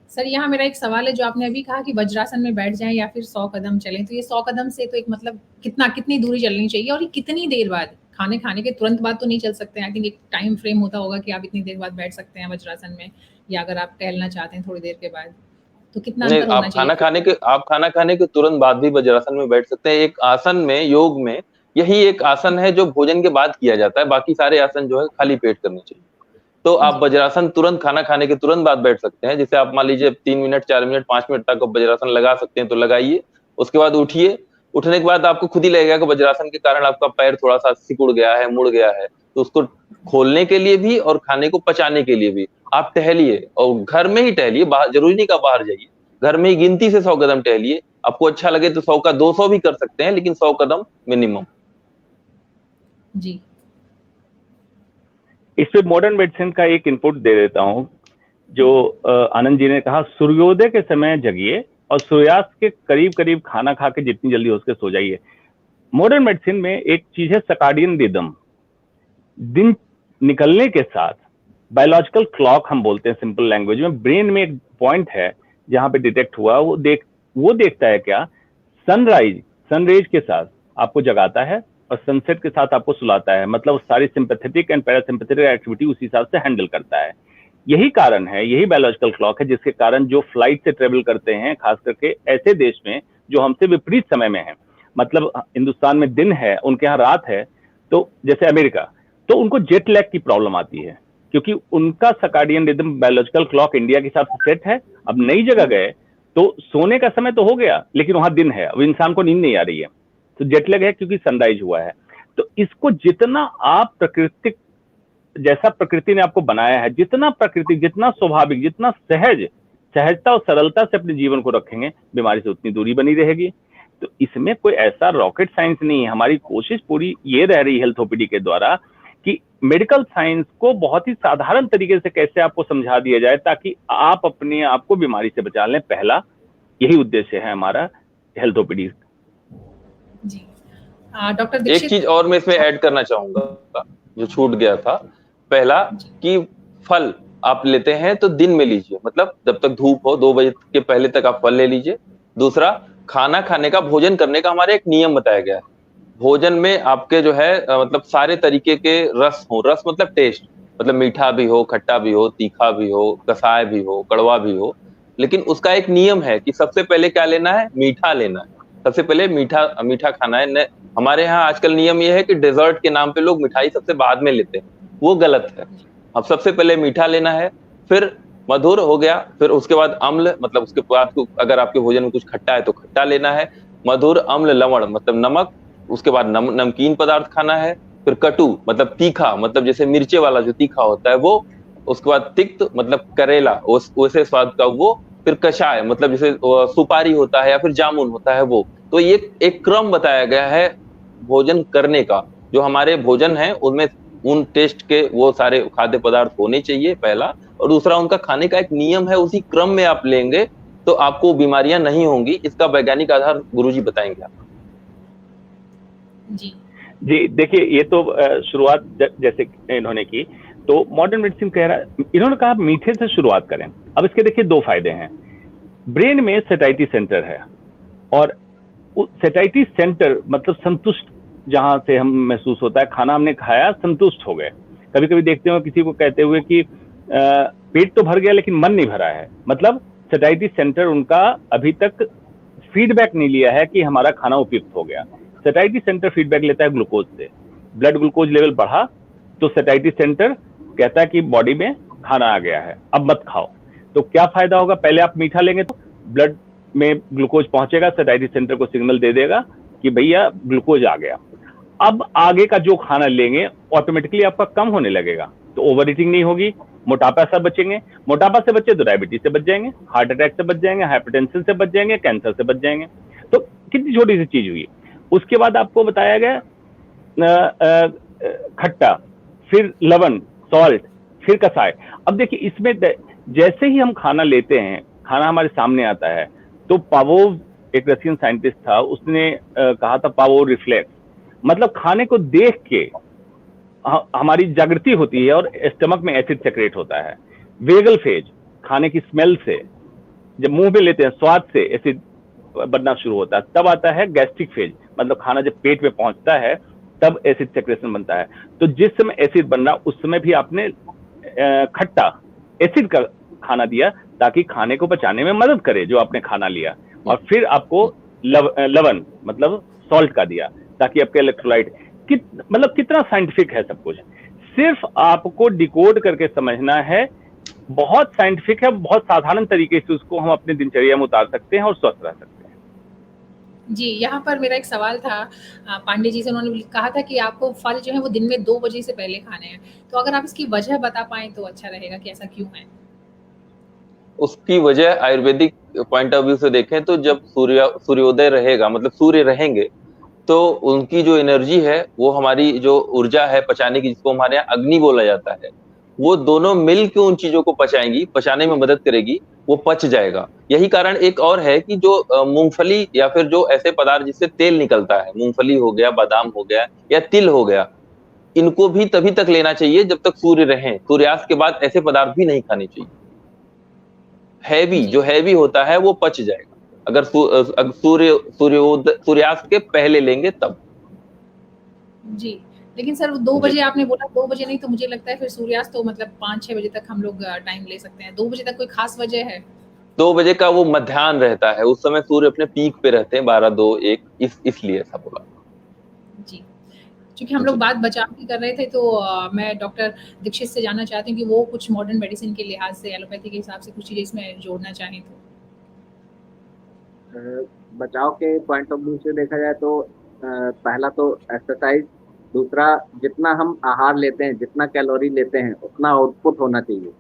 सर यहाँ मेरा एक सवाल है, जो आपने अभी कहा कि वज्रासन में बैठ जाएं या फिर 100 कदम चलें, तो ये 100 कदम से तो एक मतलब कितनी दूरी चलनी चाहिए और ये कितनी देर बाद? खाने के तुरंत बाद तो नहीं चल सकते हैं, आई थिंक एक टाइम फ्रेम होता होगा कि आप इतनी देर बाद बैठ सकते हैं वज्रासन में, या अगर आप टहलना चाहते हैं थोड़ी देर के बाद, तो कितना नहीं, अंतर होना चाहिए? आप खाना खाने के तुरंत बाद भी वज्रासन में बैठ सकते हैं। एक आसन में, योग में यही एक आसन है जो भोजन के बाद किया जाता है, बाकी सारे आसन जो है खाली पेट करने चाहिए। तो आप वज्रासन तुरंत खाना खाने के तुरंत बाद बैठ सकते हैं। जैसे आप मान लीजिए 3 मिनट, 4 मिनट, 5 मिनट तक आप वज्रासन लगा सकते हैं तो लगाइए। उसके बाद उठिए, उठने के बाद आपको खुद ही लगेगा कि वज्रासन के कारण आपका पैर थोड़ा सा सिकुड़ गया है, मुड़ गया है, तो उसको खोलने के लिए भी और खाने को पचाने के लिए भी आप टहलिए, और घर में ही टहलिए, बाहर जरूरी नहीं कि आप बाहर जाइए, घर में ही गिनती से 100 कदम टहलिए। आपको अच्छा लगे तो 100 का 200 भी कर सकते हैं, लेकिन 100 कदम मिनिमम। जी, इस पे मॉडर्न मेडिसिन का एक इनपुट दे देता हूँ। जो आनंद जी ने कहा, सूर्योदय के समय जगिए और सूर्यास्त के करीब करीब खाना खा के जितनी जल्दी हो सके सो जाइए। मॉडर्न मेडिसिन में एक चीज है सर्काडियन रिदम। दिन निकलने के साथ बायोलॉजिकल क्लॉक हम बोलते हैं सिंपल लैंग्वेज में, ब्रेन में एक पॉइंट है जहां पे डिटेक्ट हुआ, वो देखता है क्या, सनरेज के साथ आपको जगाता है और सनसेट के साथ आपको सुलाता है। मतलब सारी सिंपैथेटिक एंड पैरासिम्पैथेटिक एक्टिविटी उसी हिसाब से हैंडल करता है। यही कारण है, यही बायोलॉजिकल क्लॉक है जिसके कारण जो फ्लाइट से ट्रेवल करते हैं, खास करके ऐसे देश में जो हमसे विपरीत समय में है, मतलब हिंदुस्तान में दिन है, उनके यहाँ रात है, तो जैसे अमेरिका, तो उनको जेट लैग की प्रॉब्लम आती है क्योंकि उनका circadian rhythm biological clock India के हिसाब से सेट है। अब नई जगह गए तो सोने का समय तो हो गया, लेकिन वहां दिन है, अब इंसान को नींद नहीं आ रही है, तो जेट लैग है क्योंकि सनराइज हुआ है। तो इसको जितना आप प्राकृतिक, जैसा प्रकृति ने आपको बनाया है, जितना प्राकृतिक, जितना स्वाभाविक, जितना सहजता और सरलता से अपने जीवन को रखेंगे, बीमारी से उतनी दूरी बनी रहेगी। तो इसमें कोई ऐसा रॉकेट साइंस नहीं है। हमारी कोशिश पूरी ये रह रही है हेल्थ ओपीडी के द्वारा कि मेडिकल साइंस को बहुत ही साधारण तरीके से कैसे आपको समझा दिया जाए ताकि आप अपने आप को बीमारी से बचा लें। पहला यही उद्देश्य है हमारा हेल्थ ओपीडी। जी। डॉक्टर एक दीक्षित, चीज और मैं इसमें ऐड करना चाहूंगा जो छूट गया था। पहला कि फल आप लेते हैं तो दिन में लीजिए, मतलब जब तक धूप हो 2 बजे के पहले तक आप फल ले लीजिए। दूसरा, खाना खाने का, भोजन करने का हमारे एक नियम बताया गया है। भोजन में आपके जो है मतलब सारे तरीके के रस हो, रस मतलब टेस्ट, मतलब मीठा भी हो, खट्टा भी हो, तीखा भी हो, कसाय भी हो, कड़वा भी हो, लेकिन उसका एक नियम है कि सबसे पहले क्या लेना है, मीठा लेना है। सबसे पहले मीठा खाना है। हमारे यहाँ आजकल नियम ये है कि डेजर्ट के नाम पे लोग मिठाई सबसे बाद में लेते हैं, वो गलत है। अब सबसे पहले मीठा लेना है, फिर मधुर हो गया, फिर उसके बाद अम्ल, मतलब उसके बाद अगर आपके भोजन में कुछ खट्टा है तो खट्टा लेना है, मधुर, अम्ल, लवण मतलब नमक, उसके बाद नमकीन पदार्थ खाना है, फिर कटु मतलब तीखा, मतलब जैसे मिर्चे वाला जो तीखा होता है वो, उसके बाद तिक्त मतलब करेला वैसे स्वाद का वो, फिर कषाय मतलब जैसे सुपारी होता है या फिर जामुन होता है वो। तो ये एक क्रम बताया गया है भोजन करने का। जो हमारे भोजन है उनमें उन टेस्ट के वो सारे खाद्य पदार्थ होने चाहिए, पहला। और दूसरा, उनका खाने का एक नियम है, उसी क्रम में आप लेंगे तो आपको बीमारियां नहीं होंगी। इसका वैज्ञानिक आधार गुरुजी बताएंगे आपको। जी देखिए, ये तो शुरुआत जैसे इन्होंने की, तो मॉडर्न मेडिसिन कह रहा है, इन्होंने कहा मीठे से शुरुआत करें। अब इसके देखिए 2 फायदे हैं। ब्रेन में सेटाइटी सेंटर है और सेटाइटी सेंटर मतलब संतुष्ट, जहां से हम महसूस होता है खाना हमने खाया, संतुष्ट हो गए। कभी कभी देखते हो किसी को कहते हुए कि पेट तो भर गया लेकिन मन नहीं भरा है, मतलब सेटाइटी सेंटर उनका अभी तक फीडबैक नहीं लिया है कि हमारा खाना उपयुक्त हो गया। सेटाइटी सेंटर फीडबैक लेता है ग्लूकोज से। ब्लड ग्लूकोज लेवल बढ़ा तो सेटाइटी सेंटर कहता है कि बॉडी में खाना आ गया है, अब मत खाओ। तो क्या फायदा होगा? पहले आप मीठा लेंगे तो ब्लड में ग्लूकोज पहुंचेगा, सैटाइटी सेंटर को सिग्नल दे देगा कि भैया ग्लूकोज आ गया। अब आगे का जो खाना लेंगे ऑटोमेटिकली आपका कम होने लगेगा, तो ओवर ईटिंग नहीं होगी, मोटापा से बचेंगे। मोटापा से बचे तो डायबिटीज से बच जाएंगे, हार्ट अटैक से बच जाएंगे, हाइपरटेंशन से बच जाएंगे, कैंसर से बच जाएंगे। तो कितनी छोटी सी चीज हुई। उसके बाद आपको बताया गया खट्टा, फिर लवण, सॉल्ट, फिर कसाय। अब देखिए इसमें जैसे ही हम खाना लेते हैं, खाना हमारे सामने आता है, तो पावोव एक रशियन साइंटिस्ट था, उसने कहा था पावोव रिफ्लेक्स, मतलब खाने को देख के हमारी जागृति होती है और स्टमक में एसिड सेक्रेट होता है। वेगल फेज, खाने की स्मेल से, जब मुंह में लेते हैं स्वाद से एसिड बनना शुरू होता है। तब आता है गैस्ट्रिक फेज, मतलब खाना जब पेट में पहुंचता है तब एसिड सेक्रेशन बनता है। तो जिस समय एसिड बन रहा उस समय भी आपने खट्टा एसिड का खाना दिया ताकि खाने को पचाने में मदद करे जो आपने खाना लिया, और फिर आपको लवण मतलब सॉल्ट का दिया ताकि आपके इलेक्ट्रोलाइट मतलब कितना साइंटिफिक है सब कुछ। सिर्फ आपको डिकोड करके समझना है, बहुत साइंटिफिक है, बहुत साधारण तरीके से उसको हम अपने दिनचर्या में उतार सकते हैं और स्वस्थ रह सकते हैं। जी, यहाँ पर मेरा एक सवाल था पांडे जी से, उन्होंने कहा था कि आपको फल जो है वो दिन में 2 बजे से पहले खाने हैं, तो अगर आप इसकी वजह बता पाएं तो अच्छा रहेगा कि ऐसा क्यों है? उसकी वजह आयुर्वेदिक पॉइंट ऑफ व्यू से देखें तो जब सूर्योदय रहेगा, मतलब सूर्य रहेंगे, तो उनकी जो एनर्जी है, वो हमारी जो ऊर्जा है पचाने की, जिसको हमारे यहाँ अग्नि बोला जाता है, वो दोनों मिल के उन चीजों को पचाएंगी, पचाने में मदद करेगी, वो पच जाएगा। यही कारण एक और है कि जो मूंगफली या फिर जो ऐसे पदार्थ जिससे तेल निकलता है, मूंगफली हो गया, बादाम हो गया या तिल हो गया, इनको भी तभी तक लेना चाहिए जब तक सूर्य रहे। सूर्यास्त के बाद ऐसे पदार्थ भी नहीं खाने चाहिए। हैवी, जो हैवी होता है वो पच जाएगा अगर सूर्यास्त के पहले लेंगे तब। जी, लेकिन सर 2 बजे आपने बोला, 2 बजे नहीं तो मुझे लगता है फिर सूर्यास्त तो मतलब 5-6 बजे तक हम लोग टाइम ले सकते हैं। 2 बजे तक कोई खास वजह है? 2 बजे का वो मध्याह्न रहता है, उस समय सूर्य अपने पीक पे रहते हैं, 12, 2, 1, इसलिए ऐसा बोला। जी, क्योंकि हम लोग बात बचाव की कर रहे थे, तो मैं डॉक्टर दीक्षित से जानना चाहती हूँ कि वो कुछ मॉडर्न मेडिसिन के लिहाज से, एलोपैथी के हिसाब से कुछ चीजें इसमें जोड़ना चाहें तो। बचाव के पॉइंट ऑफ व्यू से देखा जाए तो पहला तो एक्सरसाइज, दूसरा जितना हम आहार लेते हैं, जितना कैलोरी लेते हैं, उतना आउटपुट होना चाहिए।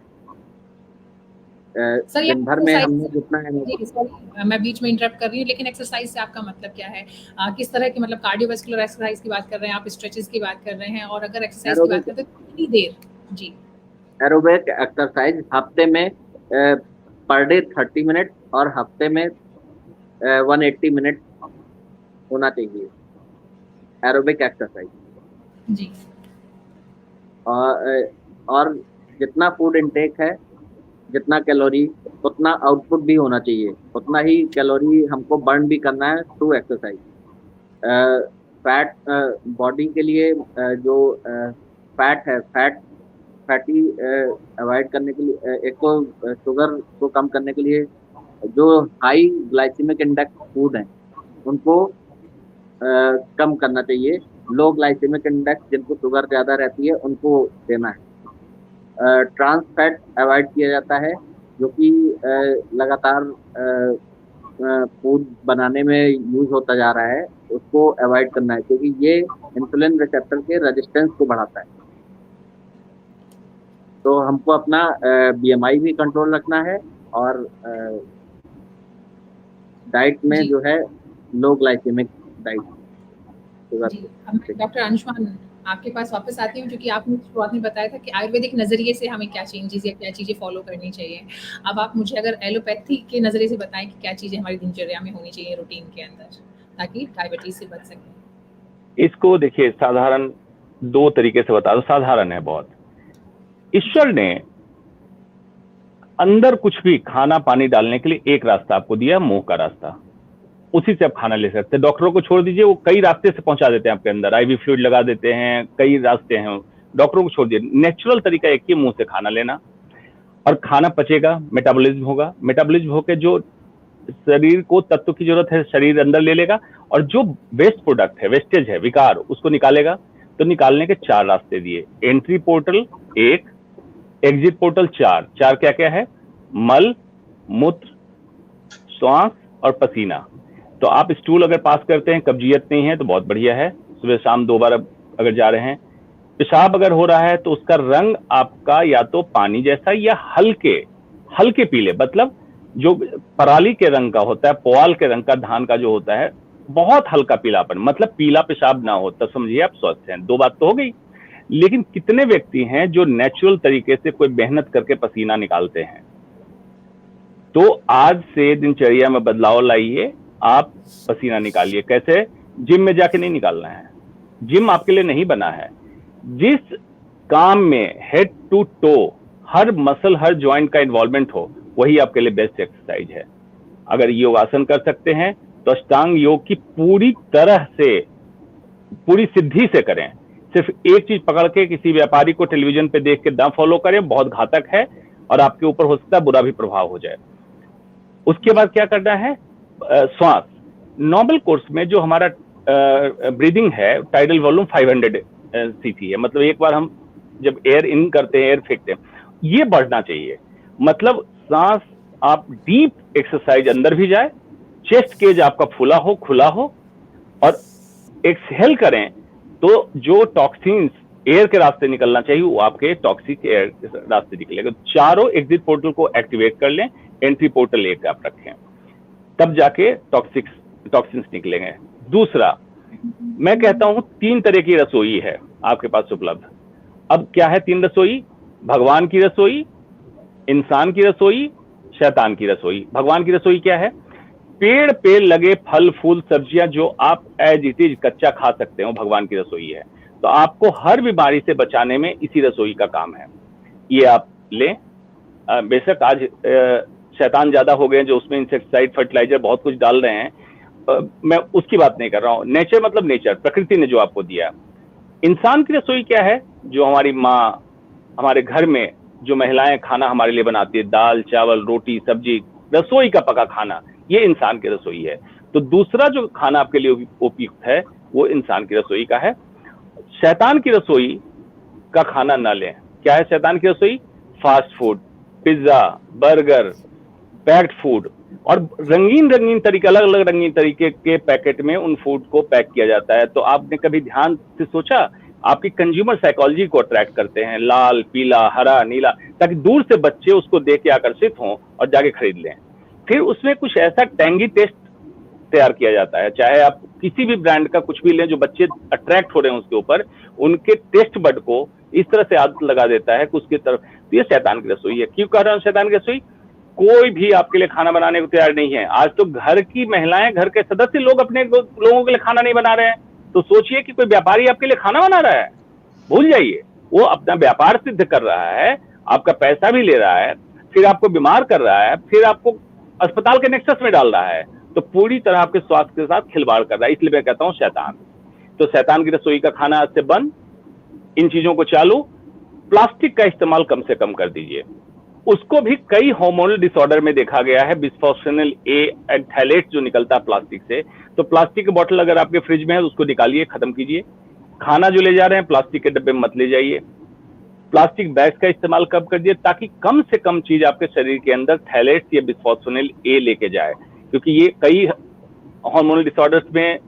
दिन भर में हमने जितना सॉरी मैं बीच में इंटरप्ट कर रही हूँ, लेकिन एक्सरसाइज से आपका मतलब क्या है? किस तरह की, मतलब कार्डियोवास्कुलर एक्सरसाइज की बात कर रहे हैं आप, स्ट्रेचेस की बात कर रहे हैं, और अगर एक्सरसाइज की बात करते हैं तो कितनी देर? जी, एरोबिक एक्सरसाइज हफ्ते में पर डे 30 मिनट और हफ्ते में 180 मिनट होना चाहिए एरोबिक एक्सरसाइज। जी, और जितना फूड इनटेक है, जितना कैलोरी, उतना आउटपुट भी होना चाहिए, उतना ही कैलोरी हमको बर्न भी करना है थ्रू एक्सरसाइज। फैट बॉडी के लिए जो फैट है, फैटी अवॉइड करने के लिए, एक तो शुगर को कम करने के लिए जो हाई ग्लाइसेमिक इंडेक्स फूड हैं उनको कम करना चाहिए। लो ग्लाइसेमिक इंडेक्स, जिनको शुगर ज़्यादा रहती है, उनको देना है। ट्रांस फैट अवॉइड किया जाता है, जो कि लगातार फूड बनाने में यूज होता जा रहा है, उसको अवॉइड करना है, क्योंकि ये इंसुलिन रिसेप्टर के रेजिस्टेंस को बढ़ाता है। तो हमको अपना BMI भी कंट्रोल रखना है, और डाइट में जो है लो ग्लाइसेमिक डाइट। डॉक्टर अंशुमान, आपके पास वापस आती हूँ, क्योंकि आपने शुरुआत में बताया था कि आयुर्वेदिक नजरिए से हमें क्या चेंजेस या क्या चीजें फॉलो करनी चाहिए। अब आप मुझे अगर एलोपैथी के नजरिए से बताएं कि क्या चीजें हमारी दिनचर्या में होनी चाहिए रूटीन के अंदर, ताकि डायबिटीज से बच सके। इसको देखिए साधारण 2 तरीके से बता दो, साधारण है बहुत। ईश्वर ने अंदर कुछ भी खाना पानी डालने के लिए एक रास्ता आपको दिया, मुंह का रास्ता, उसी से आप खाना ले सकते हैं। डॉक्टरों को छोड़ दीजिए, वो कई रास्ते से पहुंचा देते हैं आपके अंदर, IV फ्लूइड लगा देते हैं, कई रास्ते हैं। डॉक्टरों को छोड़ दीजिए, नेचुरल तरीका एक ही, मुंह से खाना लेना, और खाना पचेगा, मेटाबॉलिज्म होगा। मेटाबॉलिज्म होकर जो शरीर को तत्व की जरूरत है शरीर अंदर ले लेगा, और जो वेस्ट प्रोडक्ट है, वेस्टेज है, विकार, उसको निकालेगा। तो निकालने के 4 रास्ते दिए। एंट्री पोर्टल 1, एग्जिट पोर्टल 4 क्या क्या है? मल, मूत्र, श्वास और पसीना। तो आप स्टूल अगर पास करते हैं, कब्जियत नहीं है तो बहुत बढ़िया है, सुबह शाम 2 बार अगर जा रहे हैं। पेशाब अगर हो रहा है तो उसका रंग आपका या तो पानी जैसा या हल्के पीले, मतलब जो पराली के रंग का होता है, पुआल के रंग का, धान का जो होता है, बहुत हल्का पीलापन, मतलब पीला पेशाब ना हो, तब समझिए आप स्वस्थ हैं। 2 बात तो हो गई। लेकिन कितने व्यक्ति हैं जो नेचुरल तरीके से कोई मेहनत करके पसीना निकालते हैं? तो आज से दिनचर्या में बदलाव लाइए, आप पसीना निकालिए। कैसे? जिम में जाके नहीं निकालना है, जिम आपके लिए नहीं बना है। जिस काम में हेड टू टो हर मसल, हर जॉइंट का इन्वॉल्वमेंट हो, वही आपके लिए बेस्ट एक्सरसाइज है। अगर योगासन कर सकते हैं तो अष्टांग योग की पूरी तरह से, पूरी सिद्धि से करें। सिर्फ एक चीज पकड़ के किसी व्यापारी को टेलीविजन पे देख के ना फॉलो करें, बहुत घातक है और आपके ऊपर हो सकता है बुरा भी प्रभाव हो जाए। उसके बाद क्या करना है? श्वास। नॉर्मल कोर्स में जो हमारा ब्रीदिंग है, टाइडल वॉल्यूम 500 सीसी है, मतलब एक बार हम जब एयर इन करते हैं, एयर फेंकते हैं, ये बढ़ना चाहिए। मतलब सांस आप डीप एक्सरसाइज अंदर भी जाए, चेस्ट केज आपका फुला हो, खुला हो, और एक्सहेल करें तो जो टॉक्सिन्स एयर के रास्ते निकलना चाहिए वो आपके टॉक्सिक एयर के रास्ते निकलेगा। चारों एग्जिट पोर्टल को एक्टिवेट कर लें, एंट्री पोर्टल एक आप रखें, तब जाके टॉक्सिन्स निकलेंगे। दूसरा, मैं कहता हूं 3 तरह की रसोई है आपके पास उपलब्ध। अब क्या है 3 रसोई? भगवान की रसोई, इंसान की रसोई, शैतान की रसोई। भगवान की रसोई क्या है? पेड़ पे लगे फल फूल सब्जियां जो आप एज इट इज कच्चा खा सकते हो, भगवान की रसोई है। तो आपको हर बीमारी से बचाने में इसी रसोई का काम है, ये आप लें। बेशक आज शैतान ज्यादा हो गए जो उसमें इंसेक्टिसाइड, फर्टिलाइजर बहुत कुछ डाल रहे हैं, मैं उसकी बात नहीं कर रहा हूँ। नेचर मतलब नेचर, प्रकृति ने जो आपको दिया। इंसान की रसोई क्या है? जो हमारी माँ, हमारे घर में जो महिलाएं खाना हमारे लिए बनाती है, दाल चावल रोटी सब्जी, रसोई का पका खाना, ये इंसान की रसोई है। तो दूसरा जो खाना आपके लिए उपयुक्त है वो इंसान की रसोई का है। शैतान की रसोई का खाना न लें। क्या है शैतान की रसोई? Fast food, pizza, burger, packed food, और रंगीन तरीके, अलग अलग रंगीन तरीके के पैकेट में उन फूड को पैक किया जाता है। तो आपने कभी ध्यान से सोचा? आपकी कंज्यूमर साइकोलॉजी को अट्रैक्ट करते हैं, लाल पीला हरा नीला, ताकि दूर से बच्चे उसको देख के आकर्षित हों और जाके खरीद लें। फिर उसमें कुछ ऐसा टैंगी टेस्ट तैयार किया जाता है, चाहे आप किसी भी ब्रांड का कुछ भी लें, जो बच्चे अट्रैक्ट हो रहे हैं उसके ऊपर, उनके टेस्ट बड को इस तरह से आदत लगा देता है कि उसकी तरफ। तो ये शैतान की रसोई है। क्यों कह रहा हूं शैतान की रसोई? कोई भी आपके लिए खाना बनाने को तैयार नहीं है। आज तो घर की महिलाएं, घर के सदस्य लोग अपने लोगों के लिए खाना नहीं बना रहे हैं। तो सोचिए कि कोई व्यापारी आपके लिए खाना बना रहा है, भूल जाइए। वो अपना व्यापार सिद्ध कर रहा है, आपका पैसा भी ले रहा है, फिर आपको बीमार कर रहा है, फिर आपको अस्पताल के नेक्सस में डाल रहा है। तो पूरी तरह आपके स्वास्थ्य के साथ खिलवाड़ कर रहा है। इसलिए मैं कहता हूं शैतान। तो शैतान की रसोई का खाना आज से बंद, इन चीजों को चालू। प्लास्टिक का इस्तेमाल कम से कम कर दीजिए। उसको भी कई हार्मोनल डिसऑर्डर में देखा गया है, बिस्फोस्फेनल ए एंथैलेट जो निकलता है प्लास्टिक से। तो प्लास्टिक की बोतल अगर आपके फ्रिज में है तो उसको निकालिए, खत्म कीजिए। खाना जो ले जा रहे हैं प्लास्टिक के डब्बे में मत ले जाइए। प्लास्टिक बैग्स का इस्तेमाल कम कर दिए, ताकि कम से कम चीज आपके शरीर के अंदर थैलेट्स या बिस्फोस्फेनल ए लेके जाए, क्योंकि ये कई हार्मोनल डिसऑर्डर्स में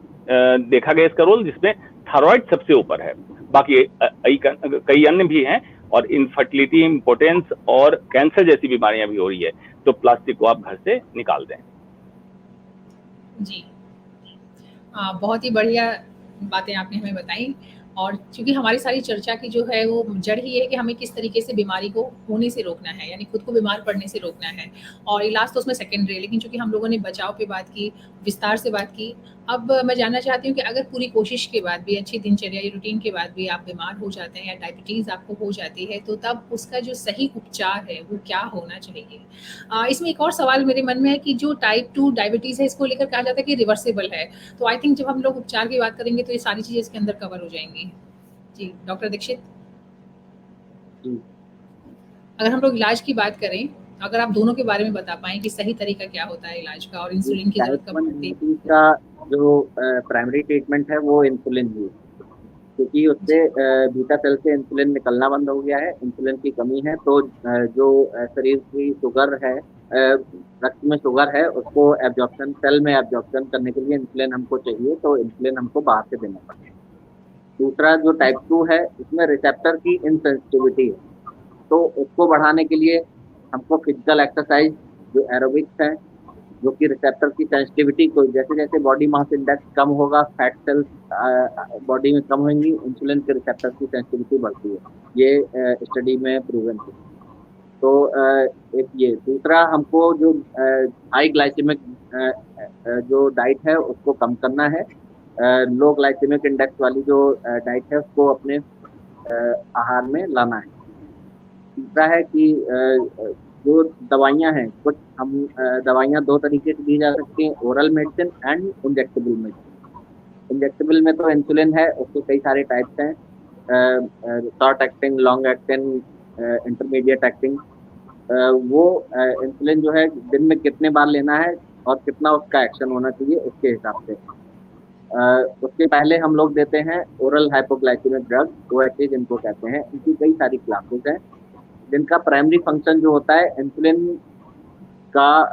देखा गया इसका रोल, जिसमें थायराइड सबसे ऊपर है। बाकी कई अन्य भी हैं, और इनफर्टिलिटी, इम्पोर्टेंस और कैंसर जैसी बीमारियां भी हो रही है। तो प्लास्टिक को आप घर से निकाल दें। जी, बहुत ही बढ़िया बातें आपने हमें बताई। और चूंकि हमारी सारी चर्चा की जो है वो जड़ ही है कि हमें किस तरीके से बीमारी को होने से रोकना है, यानी खुद को बीमार पड़ने से रोकना है, और इलाज तो उसमें सेकेंडरी है। लेकिन चूंकि हम लोगों ने बचाव पे बात की, विस्तार से बात की, अब मैं जानना चाहती हूँ कि अगर पूरी कोशिश के बाद भी, अच्छी दिनचर्या या रूटीन के बाद भी आप बीमार हो जाते हैं या डायबिटीज़ आपको हो जाती है, तो तब उसका जो सही उपचार है वो क्या होना चाहिए? इसमें एक और सवाल मेरे मन में है कि जो टाइप 2 डायबिटीज़ है, इसको लेकर कहा जाता है कि रिवर्सिबल है। तो आई थिंक जब हम लोग उपचार की बात करेंगे तो ये सारी चीज़ें इसके अंदर कवर हो जाएंगी। जी, डॉक्टर दीक्षित, अगर हम लोग इलाज की बात करें, अगर आप दोनों के बारे में बता पाएं कि सही तरीका क्या होता है इलाज का, और इंसुलिन की जरूरत कब पड़ती है? का जो प्राइमरी ट्रीटमेंट है वो इंसुलिन ही है। क्योंकि उससे बीटा सेल से इंसुलिन निकलना बंद हो गया है, इंसुलिन की कमी है। तो जो शरीर की शुगर है, रक्त में शुगर है, उसको एब्जॉर्प्शन, सेल में एब्जॉर्प्शन करने के लिए इंसुलिन हमको चाहिए, तो इंसुलिन हमको बाहर से देना पड़ता है। दूसरा जो टाइप 2 है, इसमें रिसेप्टर की इनसेंसिटिविटी है, तो उसको बढ़ाने के लिए हमको फिजिकल एक्सरसाइज, जो एरोबिक्स है, जो कि रिसेप्टर की सेंसिटिविटी को, जैसे जैसे बॉडी मास इंडेक्स कम होगा, फैट सेल्स बॉडी में कम होंगी, इंसुलिन के रिसेप्टर की सेंसिटिविटी बढ़ती है। ये स्टडी में प्रूवन है। तो एक ये। दूसरा, हमको जो हाई ग्लाइसेमिक जो डाइट है उसको कम करना है। लो ग्लाइसेमिक इंडेक्स वाली जो डाइट है उसको अपने आहार में लाना है। तीसरा है कि जो दवाइयाँ हैं, कुछ हम दवाइयाँ 2 तरीके से दी जा सकती हैं, oral medicine and injectable medicine. Injectable में तो इंसुलिन है, उसके कई सारे टाइप्स हैं, short acting, long acting, intermediate acting. वो इंसुलिन जो है दिन में कितने बार लेना है और कितना उसका एक्शन होना चाहिए, उसके हिसाब से। उसके पहले हम लोग देते हैं ओरल हाइपोग्लाइसेमिक ड्रग, OHA जिनको कहते हैं। इनकी कई सारी क्लासेस हैं, जिनका प्राइमरी फंक्शन जो होता है इंसुलिन का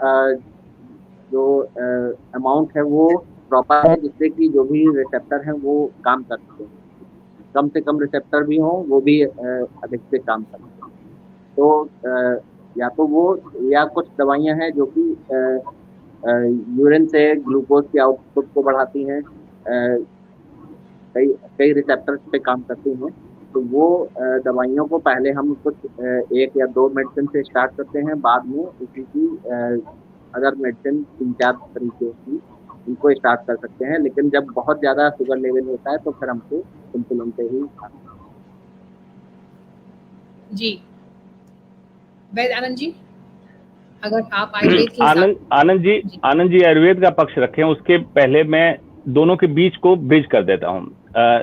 जो अमाउंट है वो प्रॉपर है, जिससे कि जो भी रिसेप्टर हैं वो काम कर सकें। कम से कम रिसेप्टर भी हों, वो भी अधिक से काम कर सकें। तो या तो वो, या कुछ दवाइयाँ हैं जो कि यूरिन से ग्लूकोज की आउटपुट को बढ़ाती हैं, कई कई रिसेप्टर्स पे काम करती हैं। तो वो दवाइयों को पहले हम कुछ 1 या 2 मेडिसिन से स्टार्ट करते हैं, बाद में उसी की अदर मेडिसिन 3-4 तरीके की इनको स्टार्ट कर सकते हैं। लेकिन जब बहुत ज़्यादा शुगर लेवल होता है तो फिर हमको इंसुलिन पे ही जी। वैद्य आनंद जी, अगर आप आयुर्वेद के हिसाब आनंद जी आयुर्वेद का पक्ष रखें, उसके पहले मैं दोनों के बीच को ब्रिज कर देता हूँ।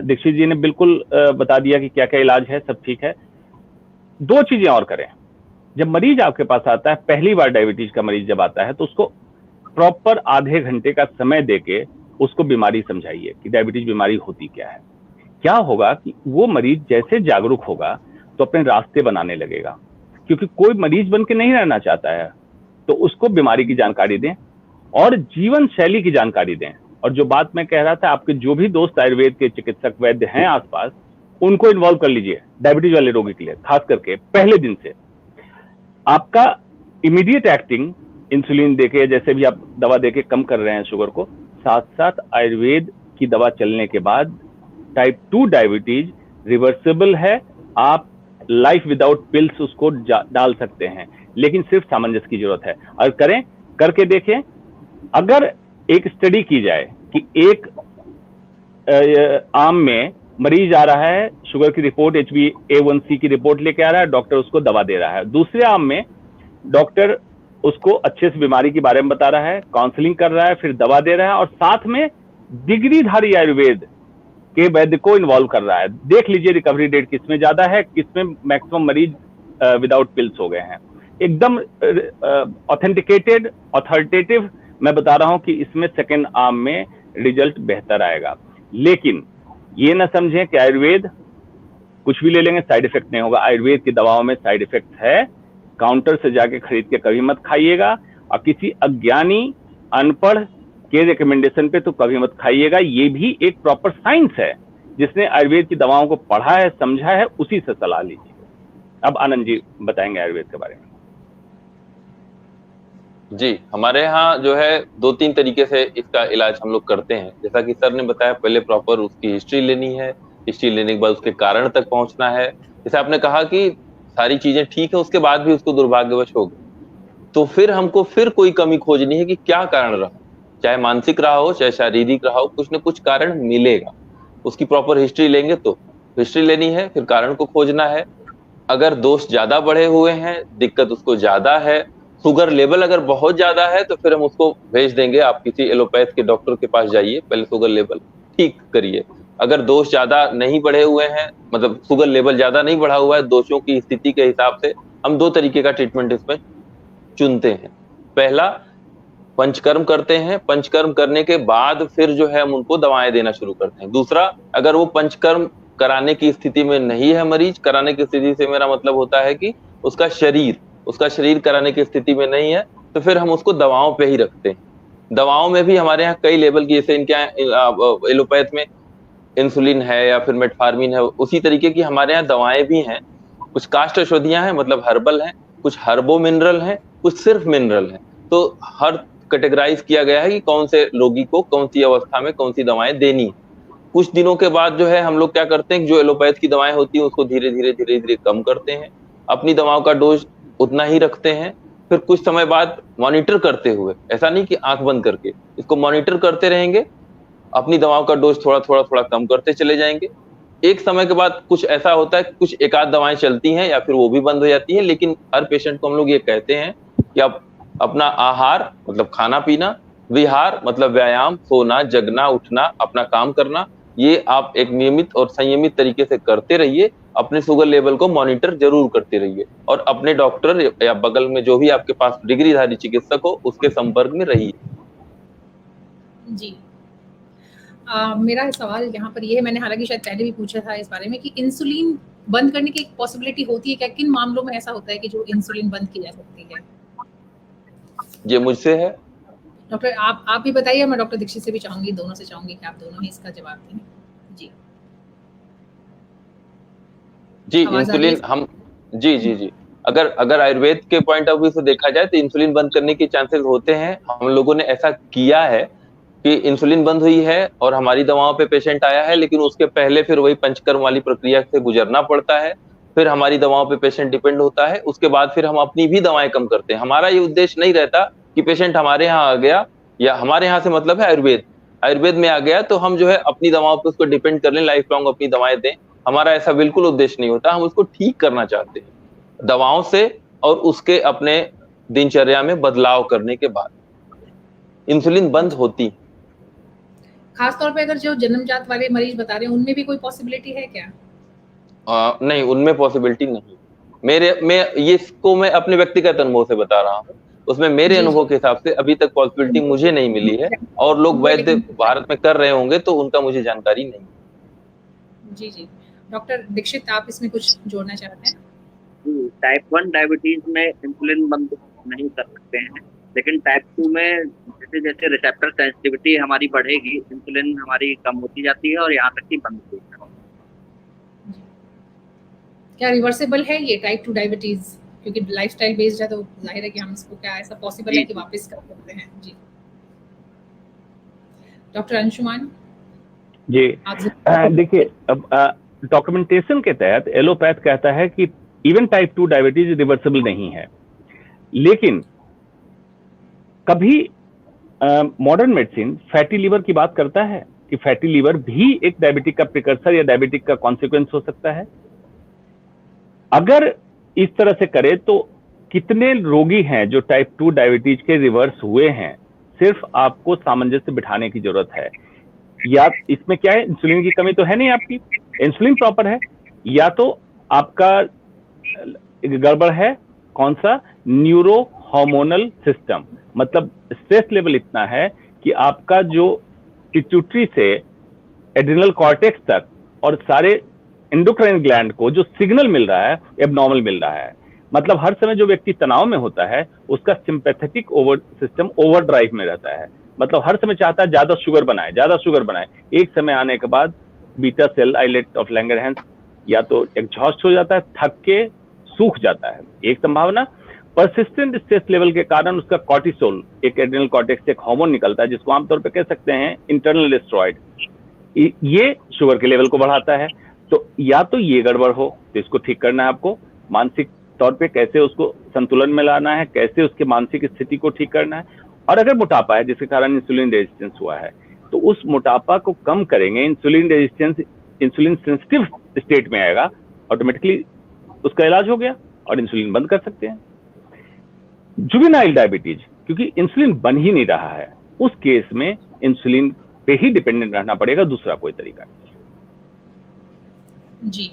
दीक्षित जी ने बिल्कुल बता दिया कि क्या क्या इलाज है, सब ठीक है। 2 चीजें और करें। जब मरीज आपके पास आता है, पहली बार डायबिटीज का मरीज जब आता है, तो उसको प्रॉपर आधे घंटे का समय देके उसको बीमारी समझाइए कि डायबिटीज बीमारी होती क्या है। क्या होगा कि वो मरीज जैसे जागरूक होगा तो अपने रास्ते बनाने लगेगा, क्योंकि कोई मरीज बन के नहीं रहना चाहता है। तो उसको बीमारी की जानकारी दें और जीवन शैली की जानकारी दें। और जो बात मैं कह रहा था, आपके जो भी दोस्त आयुर्वेद के चिकित्सक वैद्य हैं आसपास, उनको इन्वॉल्व कर लीजिए डायबिटीज वाले रोगी के लिए। खास करके पहले दिन से आपका इमीडिएट एक्टिंग इंसुलिन देके, जैसे भी आप दवा देके कम कर रहे हैं शुगर को, साथ साथ आयुर्वेद की दवा चलने के बाद टाइप 2 डायबिटीज रिवर्सिबल है। आप लाइफ विदाउट पिल्स उसको डाल सकते हैं, लेकिन सिर्फ सामंजस्य की जरूरत है। और करें, करके देखें। अगर एक स्टडी की जाए कि एक आम में मरीज आ रहा है, शुगर की रिपोर्ट, HbA1c की रिपोर्ट लेके आ रहा है, डॉक्टर उसको दवा दे रहा है। दूसरे आम में डॉक्टर उसको अच्छे से बीमारी के बारे में बता रहा है, काउंसलिंग कर रहा है, फिर दवा दे रहा है, और साथ में डिग्रीधारी आयुर्वेद के वैद्य को इन्वॉल्व कर रहा है। देख लीजिए रिकवरी रेट किसमें ज्यादा है, किसमें मैक्सिमम मरीज विदाउट पिल्स हो गए हैं। एकदम ऑथेंटिकेटेड, ऑथोरिटेटिव मैं बता रहा हूं कि इसमें सेकेंड आर्म में रिजल्ट बेहतर आएगा। लेकिन ये ना समझें कि आयुर्वेद कुछ भी ले लेंगे साइड इफेक्ट नहीं होगा। आयुर्वेद की दवाओं में साइड इफेक्ट है। काउंटर से जाके खरीद के कभी मत खाइएगा, और किसी अज्ञानी अनपढ़ के रिकमेंडेशन पे तो कभी मत खाइएगा। ये भी एक प्रॉपर साइंस है, जिसने आयुर्वेद की दवाओं को पढ़ा है, समझा है, उसी से सलाह लीजिए। अब आनंद जी बताएंगे आयुर्वेद के बारे में। जी, हमारे यहाँ जो है 2-3 तरीके से इसका इलाज हम लोग करते हैं। जैसा कि सर ने बताया, पहले प्रॉपर उसकी हिस्ट्री लेनी है, हिस्ट्री लेने के बाद उसके कारण तक पहुंचना है। जैसे आपने कहा कि सारी चीजें ठीक है, उसके बाद भी उसको दुर्भाग्यवश हो गई, तो फिर हमको फिर कोई कमी खोजनी है कि क्या कारण रहा, चाहे मानसिक रहा हो चाहे शारीरिक रहा हो, कुछ न कुछ कारण मिलेगा। उसकी प्रॉपर हिस्ट्री लेंगे, तो हिस्ट्री लेनी है, फिर कारण को खोजना है। अगर दोष ज्यादा बढ़े हुए हैं, दिक्कत उसको ज्यादा है, शुगर लेवल अगर बहुत ज्यादा है, तो फिर हम उसको भेज देंगे, आप किसी एलोपैथ के डॉक्टर के पास जाइए, पहले शुगर लेवल ठीक करिए। अगर दोष ज्यादा नहीं बढ़े हुए हैं, मतलब शुगर लेवल ज्यादा नहीं बढ़ा हुआ है, दोषों की स्थिति के हिसाब से हम 2 तरीके का ट्रीटमेंट इसमें चुनते हैं। पहला, पंचकर्म करते हैं। पंचकर्म करने के बाद फिर जो है हम उनको दवाएं देना शुरू करते हैं। दूसरा, अगर वो पंचकर्म कराने की स्थिति में नहीं है मरीज, कराने की स्थिति से मेरा मतलब होता है कि उसका शरीर कराने की स्थिति में नहीं है, तो फिर हम उसको दवाओं पे ही रखते हैं। दवाओं में भी हमारे यहाँ कई लेवल की, जैसे इनके यहाँ एलोपैथ में इंसुलिन है या फिर मेटफॉर्मिन है, उसी तरीके की हमारे यहाँ दवाएं भी हैं। कुछ काष्ठ औषधियां हैं, मतलब हर्बल हैं, कुछ हर्बो मिनरल हैं, कुछ सिर्फ मिनरल हैं। तो हर कैटेगराइज किया गया है कि कौन से रोगी को कौन सी अवस्था में कौन सी दवाएं देनी है। कुछ दिनों के बाद जो है हम लोग क्या करते हैं, जो एलोपैथ की दवाएं होती हैं उसको धीरे धीरे कम करते हैं, अपनी दवाओं का डोज उतना ही रखते हैं। फिर कुछ समय बाद मॉनिटर करते हुए, ऐसा नहीं कि आंख बंद करके, इसको मॉनिटर करते रहेंगे, अपनी दवाओं का डोज थोड़ा कम करते चले जाएंगे। एक समय के बाद कुछ ऐसा होता है, कुछ एक आध दवाएं चलती हैं या फिर वो भी बंद हो जाती है, लेकिन हर पेशेंट को हम लोग ये कहते हैं कि आप अपना आहार मतलब खाना पीना, विहार मतलब व्यायाम, सोना जगना उठना, अपना काम करना, ये आप एक नियमित और संयमित तरीके से करते रहिए। अपने शुगर लेवल को मॉनिटर जरूर करते रहिए और अपने डॉक्टर या बगल में जो भी आपके पास डिग्रीधारी चिकित्सक हो उसके संपर्क में रहिए। जी। मेरा सवाल यहाँ पर ये है, मैंने हालांकि शायद पहले भी पूछा था इस बारे में कि इंसुलिन बंद करने की एक पॉसिबिलिटी होती है क्या? किन मामलों में ऐसा होता है कि जो इंसुलिन बंद की जा सकती है? ये मुझसे है। डॉक्टर आप भी बताइए, मैं डॉक्टर दीक्षित से भी चाहूंगी, दोनों से चाहूंगी कि आप दोनों ही इसका जवाब दें। जी जी आवाज आ रही है? इंसुलिन हम जी अगर आयुर्वेद के पॉइंट ऑफ व्यू से देखा जाए तो इंसुलिन बंद करने के चांसेस होते हैं। हम लोगों ने ऐसा किया है कि इंसुलिन बंद हुई है और हमारी दवाओं पे पेशेंट आया है, लेकिन उसके पहले फिर वही पंचकर्म वाली प्रक्रिया से गुजरना पड़ता है, फिर हमारी दवाओं पे पेशेंट डिपेंड होता है, उसके बाद फिर हम अपनी भी दवाएं कम करते हैं। हमारा ये उद्देश्य नहीं रहता कि पेशेंट हमारे यहाँ आ गया, या हमारे यहाँ से मतलब है आयुर्वेद में आ गया तो हम जो है अपनी दवाओं पे उसको डिपेंड कर लें, लाइफ लॉन्ग अपनी दवाएं दें। हमारा ऐसा बिल्कुल उद्देश्य नहीं होता, हम उसको ठीक करना चाहते हैं दवाओं से और उसके अपने दिनचर्या में बदलाव करने के बाद इंसुलिन बंद होती। खास तौर पे अगर जो जन्मजात वाले मरीज बता रहे हैं उनमें भी कोई पॉसिबिलिटी है क्या? नहीं, उनमें पॉसिबिलिटी नहीं। मैं अपने व्यक्तिगत अनुभव से बता रहा हूँ, उसमें मेरे जी अनुभव के हिसाब से अभी तक पॉसिबिलिटी मुझे नहीं मिली है, और लोग वैद्य भारत में कर रहे होंगे तो उनका मुझे जानकारी नहीं है। जी डॉक्टर दीक्षित, आप इसमें कुछ जोड़ना चाहते हैं? टाइप 1 डायबिटीज में इंसुलिन बंद नहीं कर सकते हैं, लेकिन टाइप 2 में जैसे जैसे रिसेप्टर सेंसिटिविटी हमारी बढ़ेगी, इंसुलिन हमारी कम होती जाती है और यहाँ तक कि बंद हो जाती है। क्या रिवर्सेबल है ये टाइप 2 डायबिटीज? क्योंकि लाइफस्टाइल बेस्ड है तो जाहिर है कि हम इसको, क्या ऐसा पॉसिबल है कि वापस कर सकते हैं? जी डॉक्टर अंशुमान जी देखिए, अब डॉक्यूमेंटेशन के तहत एलोपैथ कहता है कि इवन टाइप 2 डायबिटीज रिवर्सिबल नहीं है, लेकिन कभी मॉडर्न मेडिसिन फैटी लीवर की बात करता है कि फैटी लीवर भी एक डायबिटिक का प्रिकर्सर या डायबिटिक का कॉन्सिक्वेंस हो सकता है। अगर इस तरह से करे तो कितने रोगी हैं जो टाइप 2 डायबिटीज के रिवर्स हुए हैं, सिर्फ आपको सामंजस्य बिठाने की जरूरत है। या इसमें क्या है, इंसुलिन की कमी तो है नहीं, आपकी इंसुलिन प्रॉपर है, या तो आपका गड़बड़ है कौन सा, न्यूरो हार्मोनल सिस्टम, मतलब स्ट्रेस लेवल इतना है कि आपका जो पिट्यूटरी से एड्रिनल कॉर्टेक्स तक और सारे एंडोक्राइन ग्लैंड को जो सिग्नल मिल रहा है एबनॉर्मल मिल रहा है। मतलब हर समय जो व्यक्ति तनाव में होता है उसका सिंपैथेटिक सिस्टम ओवरड्राइव में रहता है, मतलब हर समय चाहता है ज्यादा शुगर बनाए। एक समय आने के बाद beta cell islet of Langerhans या तो एग्जॉस्ट हो जाता है, थक के सूख जाता है, एक संभावना। परसिस्टेंट स्ट्रेस लेवल के कारण उसका कॉर्टिसोल, एक एड्रिनल कॉर्टेक्स से एक हार्मोन निकलता है जिसको आमतौर पर कह सकते हैं इंटरनल स्टेरॉइड, ये शुगर के लेवल को बढ़ाता है। तो या तो ये गड़बड़ हो तो इसको ठीक करना है आपको, मानसिक तौर पे कैसे उसको संतुलन में लाना है, कैसे उसके मानसिक स्थिति को ठीक करना है। और अगर मोटापा है जिसके कारण इंसुलिन रेजिस्टेंस हुआ है तो उस मोटापा को कम करेंगे, insulin resistance insulin sensitive state में आएगा, ऑटोमेटिकली उसका इलाज हो गया और इंसुलिन बंद कर सकते हैं। जुवेनाइल डायबिटीज, क्योंकि इंसुलिन बन ही नहीं रहा है, उस केस में इंसुलिन पे ही डिपेंडेंट रहना पड़ेगा, दूसरा कोई तरीका नहीं। जी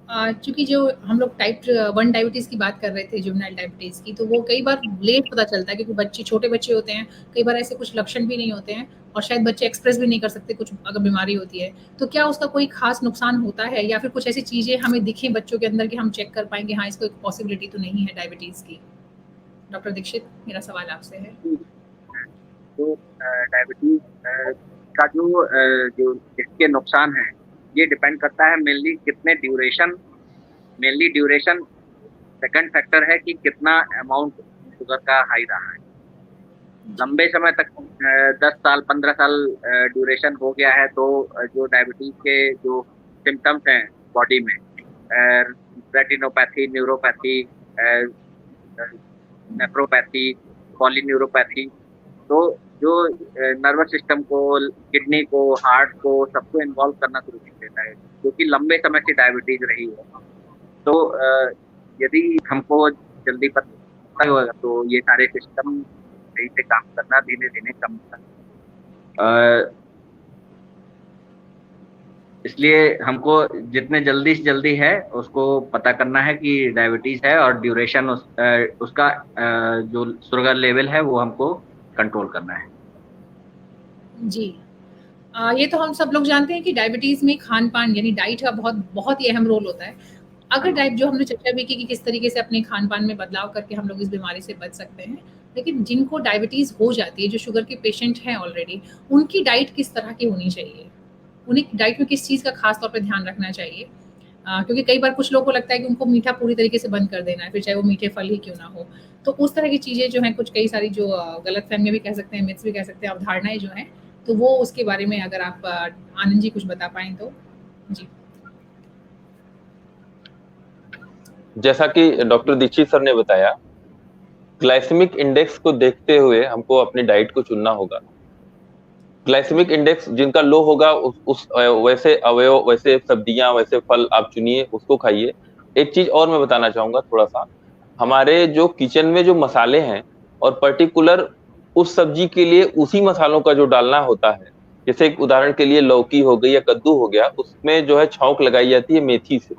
चूँकि जो हम लोग टाइप 1 डायबिटीज़ की बात कर रहे थे, जुवेनाइल डायबिटीज़ की, तो वो कई बार लेट पता चलता है क्योंकि बच्चे छोटे बच्चे होते हैं, कई बार ऐसे कुछ लक्षण भी नहीं होते हैं और शायद बच्चे एक्सप्रेस भी नहीं कर सकते कुछ अगर बीमारी होती है। तो क्या उसका कोई ख़ास नुकसान होता है या फिर कुछ ऐसी चीज़ें हमें दिखें बच्चों के अंदर कि हम चेक कर पाएँ कि हाँ, इसको एक पॉसिबिलिटी तो नहीं है डायबिटीज़ की? डॉक्टर दीक्षित, मेरा सवाल आपसे है। तो डायबिटीज का जो इसके नुकसान है, ये डिपेंड करता है मेनली ड्यूरेशन। सेकंड फैक्टर है कि कितना अमाउंट शुगर का हाई रहा है। लंबे समय तक 10 साल 15 साल ड्यूरेशन हो गया है तो जो डायबिटीज के जो सिम्टम्स हैं बॉडी में, रेटिनोपैथी, न्यूरोपैथी, नेफ्रोपैथी, पॉलीन्यूरोपैथी, तो जो नर्वस सिस्टम को, किडनी को, हार्ट को, सबको इन्वॉल्व करना शुरू कर देता है, क्योंकि लंबे समय से डायबिटीज रही है। तो यदि हमको जल्दी पता होगा तो ये सारे सिस्टम सही से काम करना धीरे धीरे कम होता। इसलिए हमको जितने जल्दी से जल्दी है उसको पता करना है कि डायबिटीज है और ड्यूरेशन उसका जो शुगर लेवल है वो हमको कंट्रोल करना है। जी। ये तो हम सब लोग जानते हैं कि डायबिटीज़ में खान-पान यानी डाइट का बहुत बहुत ही अहम रोल होता है। अगर डाइट जो हमने चर्चा भी की कि किस तरीके से अपने खान-पान में बदलाव करके हम लोग इस बीमारी से बच सकते हैं। लेकिन जिनको डायबिटीज़ हो जाती है, जो शुगर के पेशेंट हैं ऑलरेडी, उनकी डाइट किस तरह की होनी चाहिए? उन्हें डाइट में किस चीज़ का खास तौर पे ध्यान रखना चाहिए? क्योंकि कई बार कुछ लोगों को लगता है कि उनको मीठा पूरी तरीके से बंद कर देना है, फिर चाहे वो मीठे फल ही क्यों ना हो। तो उस तरह की चीज़ें जो हैं कुछ कई सारी जो गलतफ़हमियाँ भी कह सकते हैं, मिथ्स भी कह सकते हैं, अवधारणाएँ जो हैं, तो वो उसके बारे में अगर आप आनंद जी कुछ बता पाएँ तो? जी। जैसा कि डॉक्टर दीक्षित सर ने बताया, ग्लाइसेमिक इंडेक्स को देखते हुए हमको अपनी डाइट को चुनना होगा। ग्लाइसेमिक इंडेक्स जिनका लो होगा वैसे अवयव, वैसे सब्जियां, वैसे फल आप चुनिए, उसको खाइए। एक चीज और मैं बताना चाहूंगा थोड़ा सा, हमारे जो किचन में जो मसाले हैं और पर्टिकुलर उस सब्जी के लिए उसी मसालों का जो डालना होता है, जैसे एक उदाहरण के लिए लौकी हो गई या कद्दू हो गया, उसमें जो है छौंक लगाई जाती है मेथी से।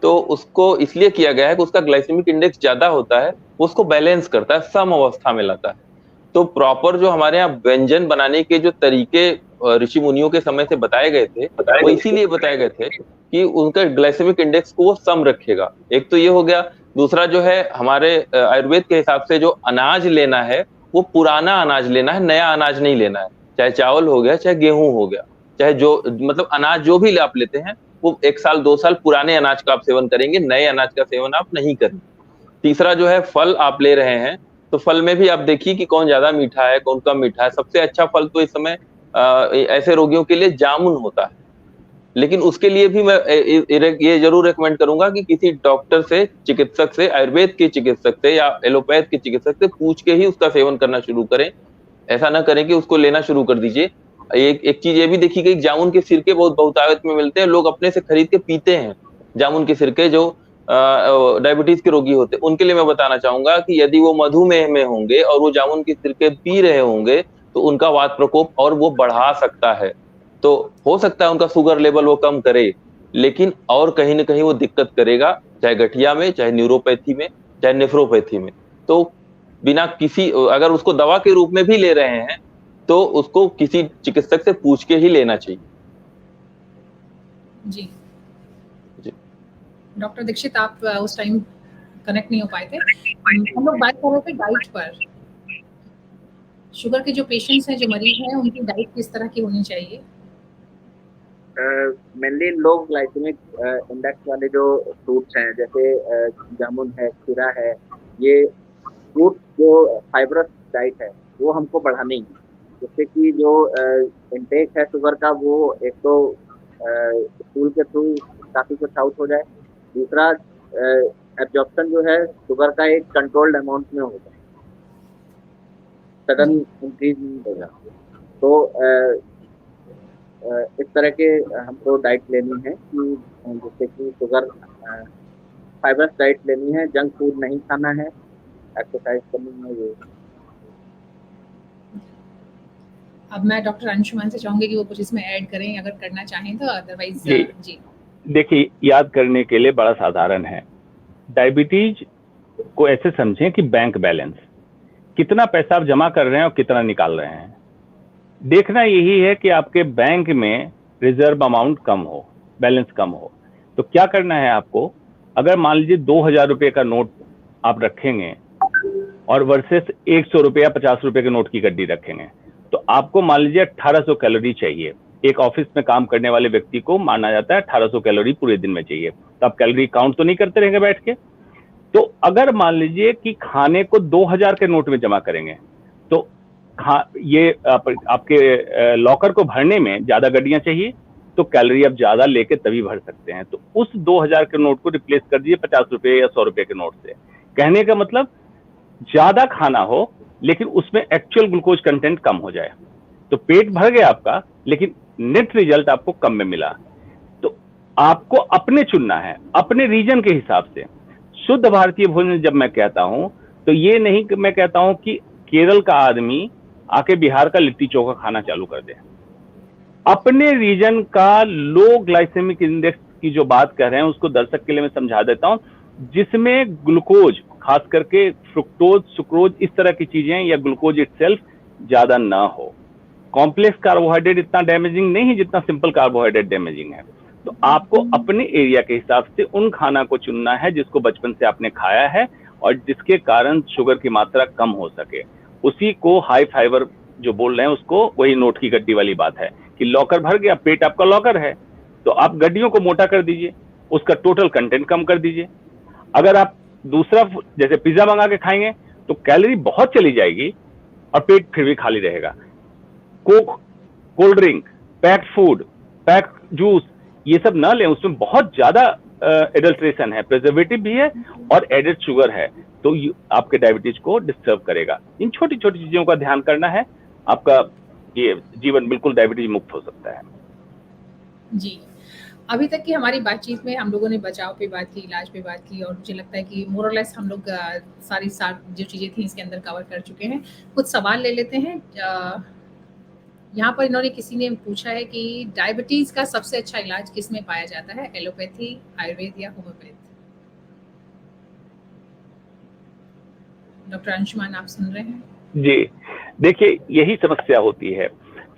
तो उसको इसलिए किया गया है कि उसका ग्लाइसेमिक इंडेक्स ज्यादा होता है, वो उसको बैलेंस करता है, सम अवस्था में लाता है। तो प्रॉपर जो हमारे यहाँ व्यंजन बनाने के जो तरीके ऋषि मुनियों के समय से बताए गए थे, वो इसीलिए बताए गए थे कि उनका ग्लाइसेमिक इंडेक्स को वो सम रखेगा। एक तो ये हो गया। दूसरा जो है, हमारे आयुर्वेद के हिसाब से जो अनाज लेना है वो पुराना अनाज लेना है, नया अनाज नहीं लेना है। चाहे चावल हो गया, चाहे गेहूं हो गया, चाहे जो मतलब अनाज जो भी आप लेते हैं, वो 1 साल 2 साल पुराने अनाज का आप सेवन करेंगे, नए अनाज का सेवन आप नहीं करेंगे। तीसरा जो है, फल आप ले रहे हैं तो फल में भी आप देखिए कि कौन ज्यादा मीठा है, कौन कम मीठा है। सबसे अच्छा फल तो इस समय ऐसे रोगियों के लिए जामुन होता है। लेकिन उसके लिए भी मैं ये जरूर रिकमेंड करूंगा कि किसी डॉक्टर से, चिकित्सक से, आयुर्वेद के चिकित्सक से या एलोपैथ के चिकित्सक से पूछ के ही उसका सेवन करना शुरू करें। ऐसा ना करें कि उसको लेना शुरू कर दीजिए। एक एक चीज ये भी देखी गई, जामुन के सिरके बहुत बहुतायत में मिलते हैं, लोग अपने से खरीद के पीते हैं जामुन के सिरके। जो डायबिटीज के रोगी होते हैं उनके लिए मैं बताना चाहूंगा कि यदि वो मधुमेह में होंगे और वो जामुन के सिरके पी रहे होंगे तो उनका वात प्रकोप और वो बढ़ा सकता है। तो हो सकता है उनका शुगर लेवल वो कम करे, लेकिन और कहीं ना कहीं वो दिक्कत करेगा, चाहे गठिया में, चाहे न्यूरोपैथी में, चाहे नेफ्रोपैथी में। तो बिना किसी, अगर उसको दवा के रूप में भी ले रहे हैं तो उसको किसी चिकित्सक से पूछ के ही लेना चाहिए। जी। जी। डॉक्टर दीक्षित, आप उस टाइम कनेक्ट नहीं हो पाए थे। हम लोग बात कर रहे थे डाइट पर। शुगर के जो पेशेंट्स हैं, जो मरीज हैं, उनकी डाइट किस तरह की होनी चाहिए? मेनली लो ग्लाइसेमिक इंडेक्स वाले जो फ्रूट्स हैं, जैसे जामुन है, खीरा है, ये फ्रूट जो फाइबरस डाइट है वो हमको बढ़ानी है, जिससे कि जो इनटेक है शुगर का वो एक तो स्टूल के थ्रू काफी कुछ आउट हो जाए। दूसरा, एब्जॉर्प्शन जो है शुगर का एक कंट्रोल्ड अमाउंट में हो जाए, सडन इंक्रीज नहीं होगा। तो इस तरह के हमको डाइट लेनी है कि जिससे कि शुगर, फाइबर्स डाइट लेनी है, जंक फूड नहीं खाना है, एक्सरसाइज करनी है। ये अब मैं डॉक्टर अंशुमान से चाहूंगी कि वो कुछ इसमें ऐड करें अगर करना चाहें तो, अदरवाइज जी। जी। देखिए, याद करने के लिए बड़ा साधारण है। डायबिटीज को ऐसे समझें कि बैंक बैलेंस, कितना पैसा आप जमा कर रहे हैं और कितना निकाल रहे हैं। देखना यही है कि आपके बैंक में रिजर्व अमाउंट कम हो, बैलेंस कम हो। तो क्या करना है आपको, अगर मान लीजिए 2000 रुपये का नोट आप रखेंगे और वर्सेस 100 रुपये या 50 रुपये के नोट की गड्डी रखेंगे, तो आपको मान लीजिए 1800 कैलोरी चाहिए। एक ऑफिस में काम करने वाले व्यक्ति को माना जाता है 1800 कैलोरी पूरे दिन में चाहिए। तो आप कैलोरी काउंट तो नहीं करते रहेंगे बैठ के। तो अगर मान लीजिए कि खाने को 2000 के नोट में जमा करेंगे, तो ये आपके लॉकर को भरने में ज्यादा गड्डियां चाहिए, तो कैलोरी आप ज्यादा लेके तभी भर सकते हैं। तो उस 2000 के नोट को रिप्लेस कर दीजिए 50 रुपये या 100 रुपये के नोट से। कहने का मतलब ज्यादा खाना हो लेकिन उसमें एक्चुअल ग्लूकोज कंटेंट कम हो जाए, तो पेट भर गया आपका, लेकिन नेट रिजल्ट आपको कम में मिला। तो आपको अपने चुनना है, अपने रीजन के हिसाब से। शुद्ध भारतीय भोजन जब मैं कहता हूं, तो ये नहीं कि मैं कहता हूं कि केरल का आदमी आके बिहार का लिट्टी चोखा खाना चालू कर दे। अपने रीजन का लो ग्लाइसेमिक इंडेक्स की जो बात कर रहे हैं उसको दर्शक के लिए मैं समझा देता हूं, जिसमें ग्लूकोज, खास करके फ्रुक्टोज, सुक्रोज, इस तरह की चीजें या ग्लूकोज इटसेल्फ ज्यादा ना हो। कॉम्प्लेक्स कार्बोहाइड्रेट इतना डैमेजिंग नहीं है जितना सिंपल कार्बोहाइड्रेट डैमेजिंग है। तो आपको अपने एरिया के हिसाब से उन खाना को चुनना है जिसको बचपन से आपने खाया है और जिसके कारण शुगर की मात्रा कम हो सके। उसी को हाई फाइबर जो बोल रहे हैं उसको, वही नोट की गड्डी वाली बात है कि लॉकर भर गया, पेट आपका लॉकर है, तो आप गड्डियों को मोटा कर दीजिए, उसका टोटल कंटेंट कम कर दीजिए। अगर आप दूसरा जैसे पिज्जा मंगा के खाएंगे तो कैलोरी बहुत चली जाएगी और पेट फिर भी खाली रहेगा। Coke, cold drink, packed food, packed juice, ये सब ना लें, उसमें बहुत ज्यादा एडल्ट्रेशन है, प्रिजर्वेटिव भी है और एडेड शुगर है, तो आपके डायबिटीज को डिस्टर्ब करेगा। इन छोटी छोटी चीजों का ध्यान करना है, आपका ये जीवन बिल्कुल डायबिटीज मुक्त हो सकता है। जी, अभी तक की हमारी बातचीत में हम लोगों ने बचाव पे बात की, इलाज पे बात की, और मुझे लगता है कि मोर और लेस हम लोग सारी जो चीज़ें थी इसके अंदर कवर कर चुके हैं। कुछ सवाल ले लेते हैं। यहाँ पर इन्होंने किसी ने पूछा है कि डायबिटीज का सबसे अच्छा इलाज किस में पाया जाता है, एलोपैथी, आयुर्वेद या होम्योपैथ? डॉक्टर अंशुमान, आप सुन रहे हैं? जी, देखिए यही समस्या होती है।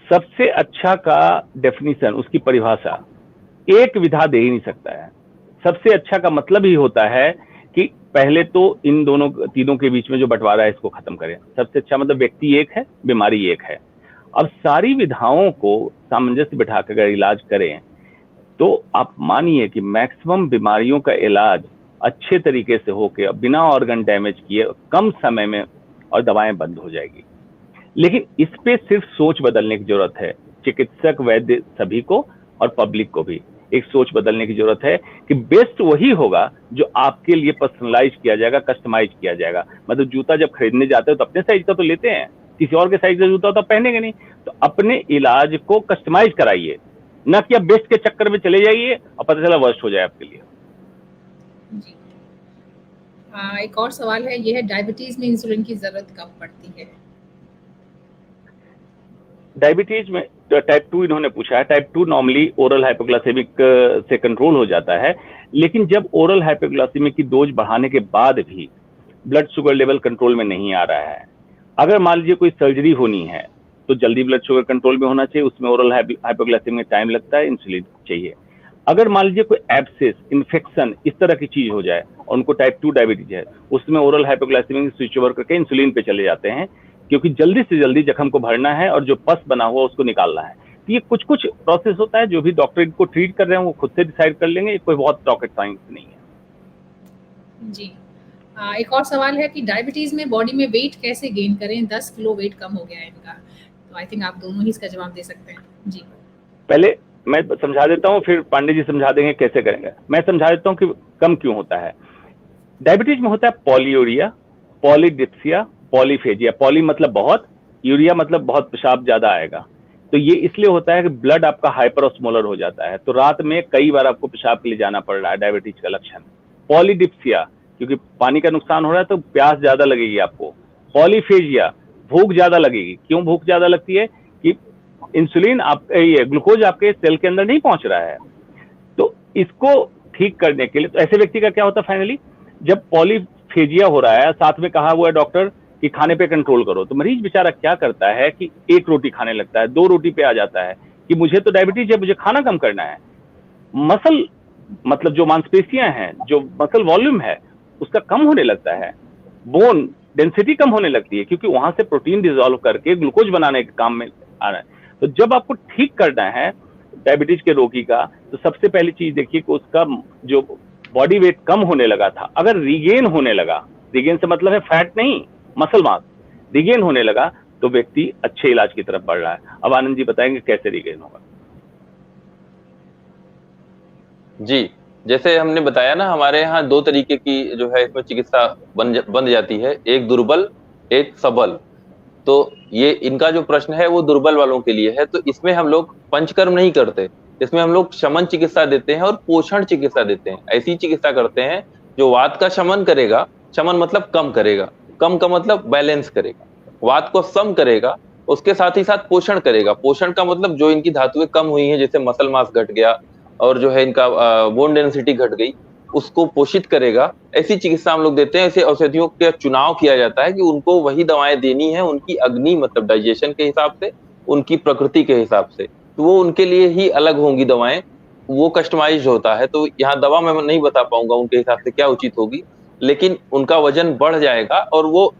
सबसे अच्छा का डेफिनेशन, उसकी परिभाषा एक विधा दे ही नहीं सकता है। सबसे अच्छा का मतलब ही होता है कि पहले तो इन दोनों तीनों के बीच में जो बंटवारा है इसको खत्म करें। सबसे अच्छा मतलब व्यक्ति एक है, बीमारी एक है। अब सारी विधाओं को सामंजस्य बिठा कर अगर इलाज करें तो आप मानिए कि मैक्सिमम बीमारियों का इलाज अच्छे तरीके से होकर बिना ऑर्गन डैमेज किए कम समय में और दवाएं बंद हो जाएगी। लेकिन इस पे सिर्फ सोच बदलने की जरूरत है, चिकित्सक, वैद्य सभी को और पब्लिक को भी एक सोच बदलने की जरूरत है कि बेस्ट वही होगा जो आपके लिए पर्सनलाइज किया जाएगा, कस्टमाइज किया जाएगा। मतलब जूता जब खरीदने जाते हो तो अपने साइज का तो लेते हैं, किसी और के साइज का जूता तो पहनेंगे नहीं। तो अपने इलाज को कस्टमाइज कराइए, न कि आप बेस्ट के चक्कर में चले जाइए और पता चला वर्स्ट हो जाए आपके लिए। जी। एक और सवाल है, यह है डायबिटीज में इंसुलिन की जरूरत कब पड़ती है? डायबिटीज में टाइप 2 इन्होंने पूछा है। टाइप 2 नॉर्मली ओरल हाइपोग्लाइसेमिक से कंट्रोल हो जाता है, लेकिन जब ओरल हाइपोग्लाइसेमिक की डोज बढ़ाने के बाद भी ब्लड शुगर लेवल कंट्रोल में नहीं आ रहा है, अगर मान लीजिए कोई सर्जरी होनी है तो जल्दी ब्लड शुगर कंट्रोल में होना चाहिए, उसमें ओरल हाइपोग्लाइसेमिक में टाइम लगता है, इंसुलिन चाहिए। अगर मान लीजिए कोई एब्सेस, इन्फेक्शन, इस तरह की चीज हो जाए और उनको टाइप 2 डायबिटीज है, उसमें ओरल हाइपोग्लाइसेमिक स्विच ओवर करके इंसुलिन पे चले जाते हैं, क्योंकि जल्दी से जल्दी जख्म को भरना है और जो पस बना हुआ उसको निकालना है। तो ये कुछ कुछ प्रोसेस होता है, जो भी डॉक्टर इनको ट्रीट कर रहे हैं वो खुद से डिसाइड कर लेंगे, कोई बहुत रॉकेट साइंस नहीं है। जी। एक और सवाल है कि डायबिटीज में बॉडी में वेट कैसे गेन करें? 10 किलो वेट कम हो गया है इनका। तो आई थिंक आप दोनों ही इसका जवाब दे सकते हैं। जी, पहले मैं समझा देता हूँ, फिर पांडे जी समझा देंगे कैसे करेंगे। मैं समझा देता हूँ कि कम क्यों होता है। डायबिटीज में होता है पॉलीयूरिया, पॉलीडिप्सिया, पॉलीफेजिया। पॉली मतलब बहुत, यूरिया मतलब बहुत पेशाब ज्यादा आएगा। तो ये इसलिए होता है कि ब्लड आपका हाइपर ऑस्मोलर हो जाता है, तो रात में कई बार आपको पेशाब के लिए जाना पड़ रहा है, डायबिटीज का लक्षण। पॉलीडिप्सिया, क्योंकि पानी का नुकसान हो रहा है तो प्यास ज्यादा लगेगी आपको। पॉलीफेजिया, भूख ज्यादा लगेगी। क्यों भूख ज्यादा लगती है कि इंसुलिन, आप ये ग्लूकोज आपके सेल के अंदर नहीं पहुंच रहा है। तो इसको ठीक करने के लिए तो ऐसे व्यक्ति का क्या होता है फाइनली, जब पॉलीफेजिया हो रहा है, साथ में कहा हुआ है डॉक्टर कि खाने पे कंट्रोल करो, तो मरीज बेचारा क्या करता है कि 1 रोटी खाने लगता है, 2 रोटी पे आ जाता है कि मुझे तो डायबिटीज है, मुझे खाना कम करना है। मसल मतलब जो मांसपेशियां हैं, जो मसल वॉल्यूम है उसका कम होने लगता है, बोन डेंसिटी कम होने लगती है, क्योंकि वहां से प्रोटीन डिसॉल्व करके ग्लूकोज बनाने के काम में आ रहा है। तो जब आपको ठीक करना है डायबिटीज के रोगी का, तो सबसे पहली चीज देखिए कि उसका जो बॉडी वेट कम होने लगा था, अगर रिगेन होने लगा, रिगेन से मतलब है फैट नहीं, मसल मास रिगेन होने लगा, तो व्यक्ति अच्छे इलाज की तरफ बढ़ रहा है। अब आनंद जी बताएंगे कैसे रिगेन होगा। जी, जैसे हमने बताया ना, हमारे यहाँ 2 तरीके की जो है इसमें चिकित्सा बन जाती है, एक दुर्बल, एक सबल। तो ये इनका जो प्रश्न है वो दुर्बल वालों के लिए है। तो इसमें हम लोग पंचकर्म नहीं करते, इसमें हम लोग शमन चिकित्सा देते हैं और पोषण चिकित्सा देते हैं। ऐसी चिकित्सा करते हैं जो वात का शमन करेगा, शमन मतलब कम करेगा, कम का मतलब बैलेंस करेगा, वात को सम करेगा, उसके साथ ही साथ पोषण करेगा। पोषण का मतलब जो इनकी धातुएं कम हुई हैं, जैसे मसल मास घट गया और जो है इनका बोन डेंसिटी घट गई, उसको पोषित करेगा। ऐसी चिकित्सा हम लोग देते हैं। ऐसे औषधियों का चुनाव किया जाता है कि उनको वही दवाएं देनी है उनकी अग्नि मतलब डाइजेशन के हिसाब से, उनकी प्रकृति के हिसाब से, तो वो उनके लिए ही अलग होंगी दवाएं, वो कस्टमाइज्ड होता है। तो यहाँ दवा मैं नहीं बता पाऊंगा उनके हिसाब से क्या उचित होगी, लेकिन उनका वजन बढ़ जाएगा और वो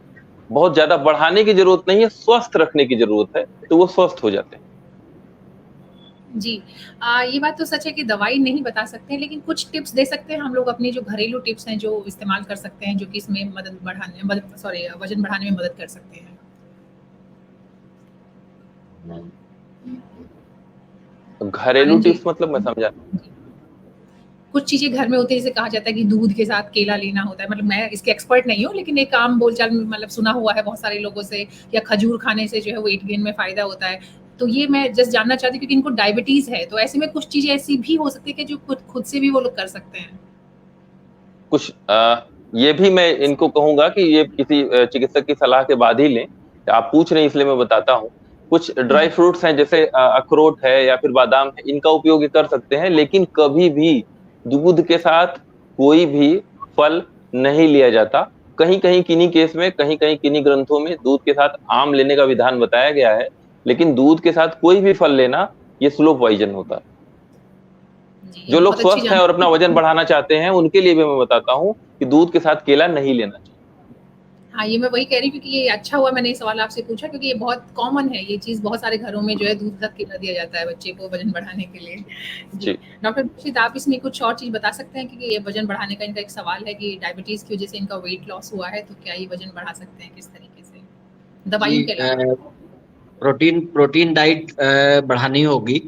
बहुत ज्यादा बढ़ाने की जरूरत नहीं है, स्वस्थ रखने की जरूरत है, तो वो स्वस्थ हो जाते हैं। जी, ये बात तो सच है कि दवाई नहीं बता सकते हैं, लेकिन कुछ टिप्स दे सकते हैं हम लोग, अपनी जो घरेलू टिप्स हैं जो इस्तेमाल कर सकते हैं, जो कि इसमें वजन बढ़ाने में मदद कर सकते हैं। घरेलू आनंद जी, टिप्स मतलब मैं समझा। कुछ चीजें घर में होती है, जैसे कहा जाता है कि दूध के साथ केला लेना होता है, मतलब मैं इसके एक्सपर्ट नहीं हूँ, लेकिन एक आम बोलचाल में मतलब सुना हुआ है बहुत सारे लोगों से, या खजूर खाने से जो है वेट गेन में फायदा होता है। तो ये मैं जस्ट जानना चाहती हूँ, क्योंकि इनको डायबिटीज है, तो ऐसे में कुछ चीजें ऐसी भी हो सकती है कि जो खुद से भी वो लोग कर सकते हैं। कुछ ये भी मैं इनको कहूंगा कि ये किसी चिकित्सक की सलाह के बाद ही लें। आप पूछ रहे हैं इसलिए मैं बताता हूँ। कुछ ड्राई फ्रूट्स हैं, जैसे अखरोट है या फिर बादाम है, इनका उपयोग ये कर सकते हैं, लेकिन कभी भी दूध के साथ कोई भी फल नहीं लिया जाता। कहीं कहीं किन्हीं केस में, कहीं कहीं किन्हीं ग्रंथों में दूध के साथ आम लेने का विधान बताया गया है, लेकिन दूध के साथ कोई भी फल लेना ये स्लो पॉइजन होता है। जो लोग स्वस्थ हैं और अपना वजन बढ़ाना चाहते हैं, उनके लिए भी मैं बताता हूँ कि दूध के साथ केला नहीं लेना चाहिए। हाँ, ये मैं वही कह रही हूँ, क्योंकि ये अच्छा हुआ मैंने ये सवाल आपसे पूछा, क्योंकि ये बहुत कॉमन है, ये चीज़ बहुत सारे घरों में जो है दूध के साथ केला दिया जाता है बच्चे को वजन बढ़ाने के लिए। जी, डॉक्टर दीक्षित, आप इसमें कुछ और चीज़ बता सकते हैं, क्योंकि ये वजन बढ़ाने का इनका एक सवाल है कि डायबिटीज़ की वजह से इनका वेट लॉस हुआ है, तो क्या ये वजन बढ़ा सकते हैं, किस तरीके से दवाइयों के अलावा? प्रोटीन डाइट बढ़ानी होगी।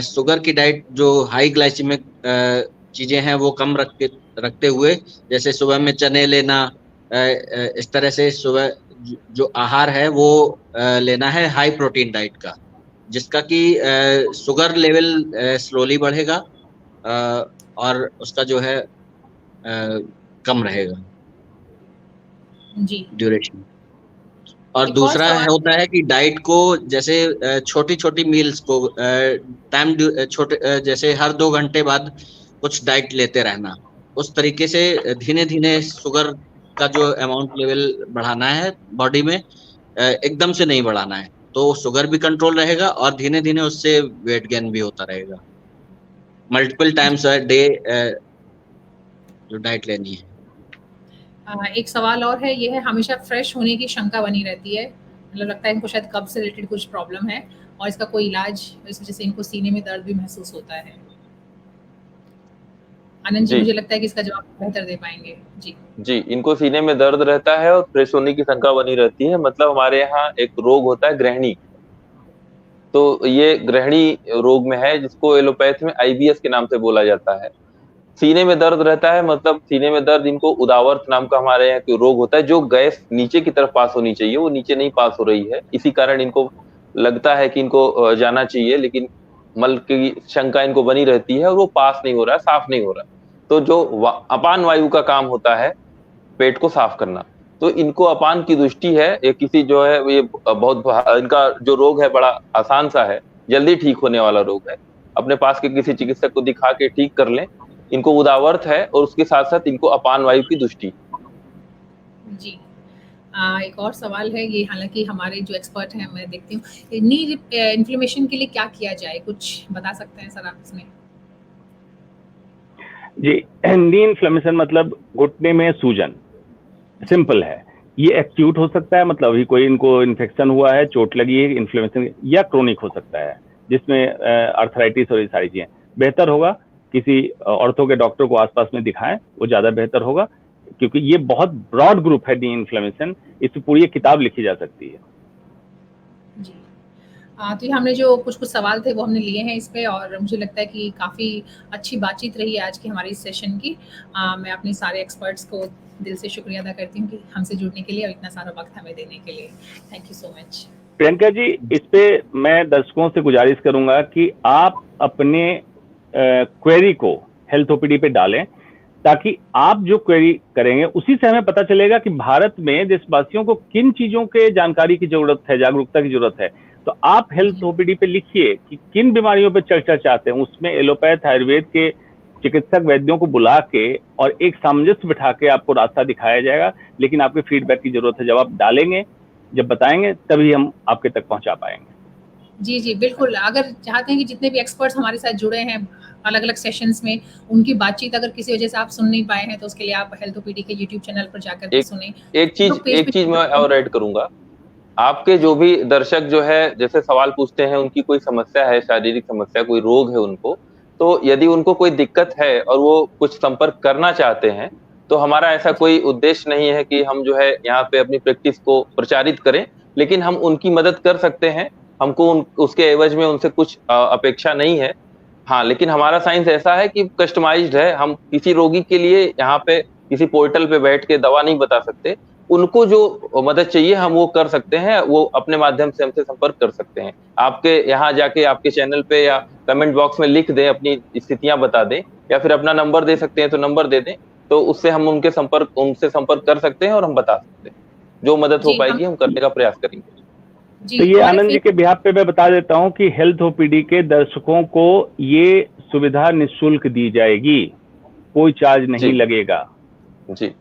शुगर की डाइट, जो हाई ग्लाइसेमिक चीजें हैं वो कम रखते हुए, जैसे सुबह में चने लेना, इस तरह से सुबह जो आहार है वो लेना है हाई प्रोटीन डाइट का, जिसका कि शुगर लेवल स्लोली बढ़ेगा और उसका जो है कम रहेगा जी, ड्यूरेशन। और दूसरा होता है कि डाइट को, जैसे छोटी छोटी मील्स को टाइम छोटे, जैसे हर 2 घंटे बाद कुछ डाइट लेते रहना, उस तरीके से धीरे धीरे शुगर का जो अमाउंट लेवल बढ़ाना है बॉडी में, एकदम से नहीं बढ़ाना है, तो शुगर भी कंट्रोल रहेगा और धीरे धीरे उससे वेट गेन भी होता रहेगा। मल्टीपल टाइम्स डे जो डाइट लेनी है। एक सवाल और है, ये है, हमेशा फ्रेश होने की शंका बनी रहती है, मतलब लगता है इनको शायद कब्ज से रिलेटेड कुछ प्रॉब्लम है, और इसका कोई इलाज, इस वजह से इनको सीने में दर्द भी महसूस होता है। आनंद जी, मुझे लगता है कि इसका जवाब बेहतर दे पाएंगे। जी, इनको सीने में दर्द रहता है और फ्रेश होने की शंका बनी रहती है। मतलब हमारे यहाँ एक रोग होता है ग्रहणी, तो ये ग्रहणी रोग में है, जिसको एलोपैथ में IBS के नाम से बोला जाता है। सीने में दर्द रहता है, मतलब सीने में दर्द, इनको उदावर्त नाम का हमारे यहाँ कोई रोग होता है, जो गैस नीचे की तरफ पास होनी चाहिए वो नीचे नहीं पास हो रही है, इसी कारण इनको लगता है कि इनको जाना चाहिए, लेकिन मल की शंका इनको बनी रहती है और वो पास नहीं हो रहा है, साफ नहीं हो रहा है। तो जो अपान वायु का काम होता है पेट को साफ करना, तो इनको अपान की दृष्टि है, ये किसी जो है ये बहुत, इनका जो रोग है बड़ा आसान सा है, जल्दी ठीक होने वाला रोग है। अपने पास के किसी चिकित्सक को दिखा के ठीक कर लें। इनको उदावर्त है और उसके साथ साथ इनको अपान वायु की दुष्टि। जी। एक और सवाल है, ये हालांकि हमारे जो एक्सपर्ट हैं मैं देखती हूँ, नी इन्फ्लेमेशन के लिए क्या किया जाए, कुछ बता सकते हैं सर आप इसमें? जी, नी इन्फ्लेमेशन मतलब घुटने में सूजन, सिंपल है। ये एक्यूट हो सकता है, मतलब अभी कोई इनको इन्फेक्शन हुआ है, चोट लगी है, इन्फ्लेमेशन, या क्रोनिक हो सकता है जिसमें अर्थराइटिस और ये सारी चीजें। बेहतर होगा किसी ऑर्थो के डॉक्टर को आसपास में दिखाएं, वो ज्यादा बेहतर होगा, क्योंकि ये बहुत ब्रॉड ग्रुप है नी इन्फ्लेमेशन, इस पर पूरी एक किताब लिखी जा सकती है। जी। तो ये हमने जो कुछ सवाल थे वो हमने लिए हैं इस पे, और मुझे लगता है कि काफ़ी अच्छी बातचीत रही है आज की हमारी इस सेशन की। मैं अपने सारे एक्सपर्ट्स को दिल से शुक्रिया अदा करती हूँ कि हमसे जुड़ने के लिए और इतना सारा वक्त हमें देने के लिए। Thank you so much. Priyanka ji, इस पे मैं दर्शकों से गुजारिश करूंगा कि आप अपने क्वेरी को हेल्थ ओपीडी पे डालें, ताकि आप जो क्वेरी करेंगे उसी से हमें पता चलेगा कि भारत में देशवासियों को किन चीजों के जानकारी की जरूरत है, जागरूकता की जरूरत है। तो आप हेल्थ ओपीडी पे लिखिए कि किन बीमारियों पे चर्चा चाहते हैं, उसमें एलोपैथ आयुर्वेद के चिकित्सक वैद्यों को बुला के और एक सामंजस्य बिठा के आपको रास्ता दिखाया जाएगा। लेकिन आपके फीडबैक की जरूरत है, जब आप डालेंगे, जब बताएंगे, तभी हम आपके तक पहुंचा पाएंगे। जी जी बिल्कुल। अगर चाहते हैं कि जितने भी एक्सपर्ट्स हमारे साथ जुड़े हैं अलग अलग सेशंस में, उनकी बातचीत अगर किसी वजह से आप सुन नहीं पाए हैं, तो उसके लिए आप हेल्थ ओपीडी के यूट्यूब चैनल पर जाकर के सुने। एक चीज मैं और ऐड करूंगा। आपके जो भी दर्शक जो है जैसे सवाल पूछते हैं, उनकी कोई समस्या है, शारीरिक समस्या, कोई रोग है उनको, तो यदि उनको कोई दिक्कत है और वो कुछ संपर्क करना चाहते हैं, तो हमारा ऐसा कोई उद्देश्य नहीं है कि हम जो है यहाँ पे अपनी प्रैक्टिस को प्रचारित करें, लेकिन हम उनकी मदद कर सकते हैं। हमको उसके एवज में उनसे कुछ अपेक्षा नहीं है। हाँ, लेकिन हमारा साइंस ऐसा है कि कस्टमाइज्ड है। हम किसी रोगी के लिए यहाँ पे किसी पोर्टल पे बैठ के दवा नहीं बता सकते। उनको जो मदद चाहिए हम वो कर सकते हैं, वो अपने माध्यम से हमसे संपर्क कर सकते हैं। आपके यहाँ जाके आपके चैनल पे या कमेंट बॉक्स में लिख दें, अपनी स्थितियां बता दें, या फिर अपना नंबर दे सकते हैं तो नंबर दे दें, तो उससे हम उनसे संपर्क कर सकते हैं और हम बता सकते हैं। जो मदद हो पाएगी हम करने का प्रयास करेंगे। तो ये आनंद जी के बिहाफ पे मैं बता देता हूँ कि हेल्थ ओपीडी के दर्शकों को ये सुविधा निःशुल्क दी जाएगी, कोई चार्ज नहीं लगेगा। जी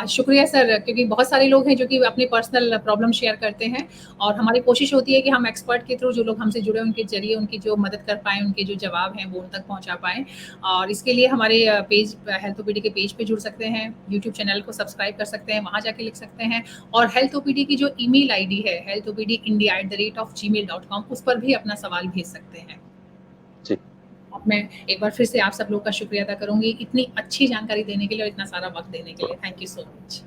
शुक्रिया सर, क्योंकि बहुत सारे लोग हैं जो कि अपनी पर्सनल प्रॉब्लम शेयर करते हैं, और हमारी कोशिश होती है कि हम एक्सपर्ट के थ्रू जो लोग हमसे जुड़े उनके जरिए उनकी जो मदद कर पाएँ, उनके जो जवाब हैं वो उन तक पहुंचा पाएँ। और इसके लिए हमारे पेज हेल्थ ओपीडी के पेज पे जुड़ सकते हैं, यूट्यूब चैनल को सब्सक्राइब कर सकते हैं, वहाँ जाके लिख सकते हैं, और हेल्थ ओपीडी की जो ईमेल आईडी है healthopdindia@gmail.com, उस पर भी अपना सवाल भेज सकते हैं। मैं एक बार फिर से आप सब लोग का शुक्रिया अदा करूंगी इतनी अच्छी जानकारी देने के लिए और इतना सारा वक्त देने के लिए। Thank you so much.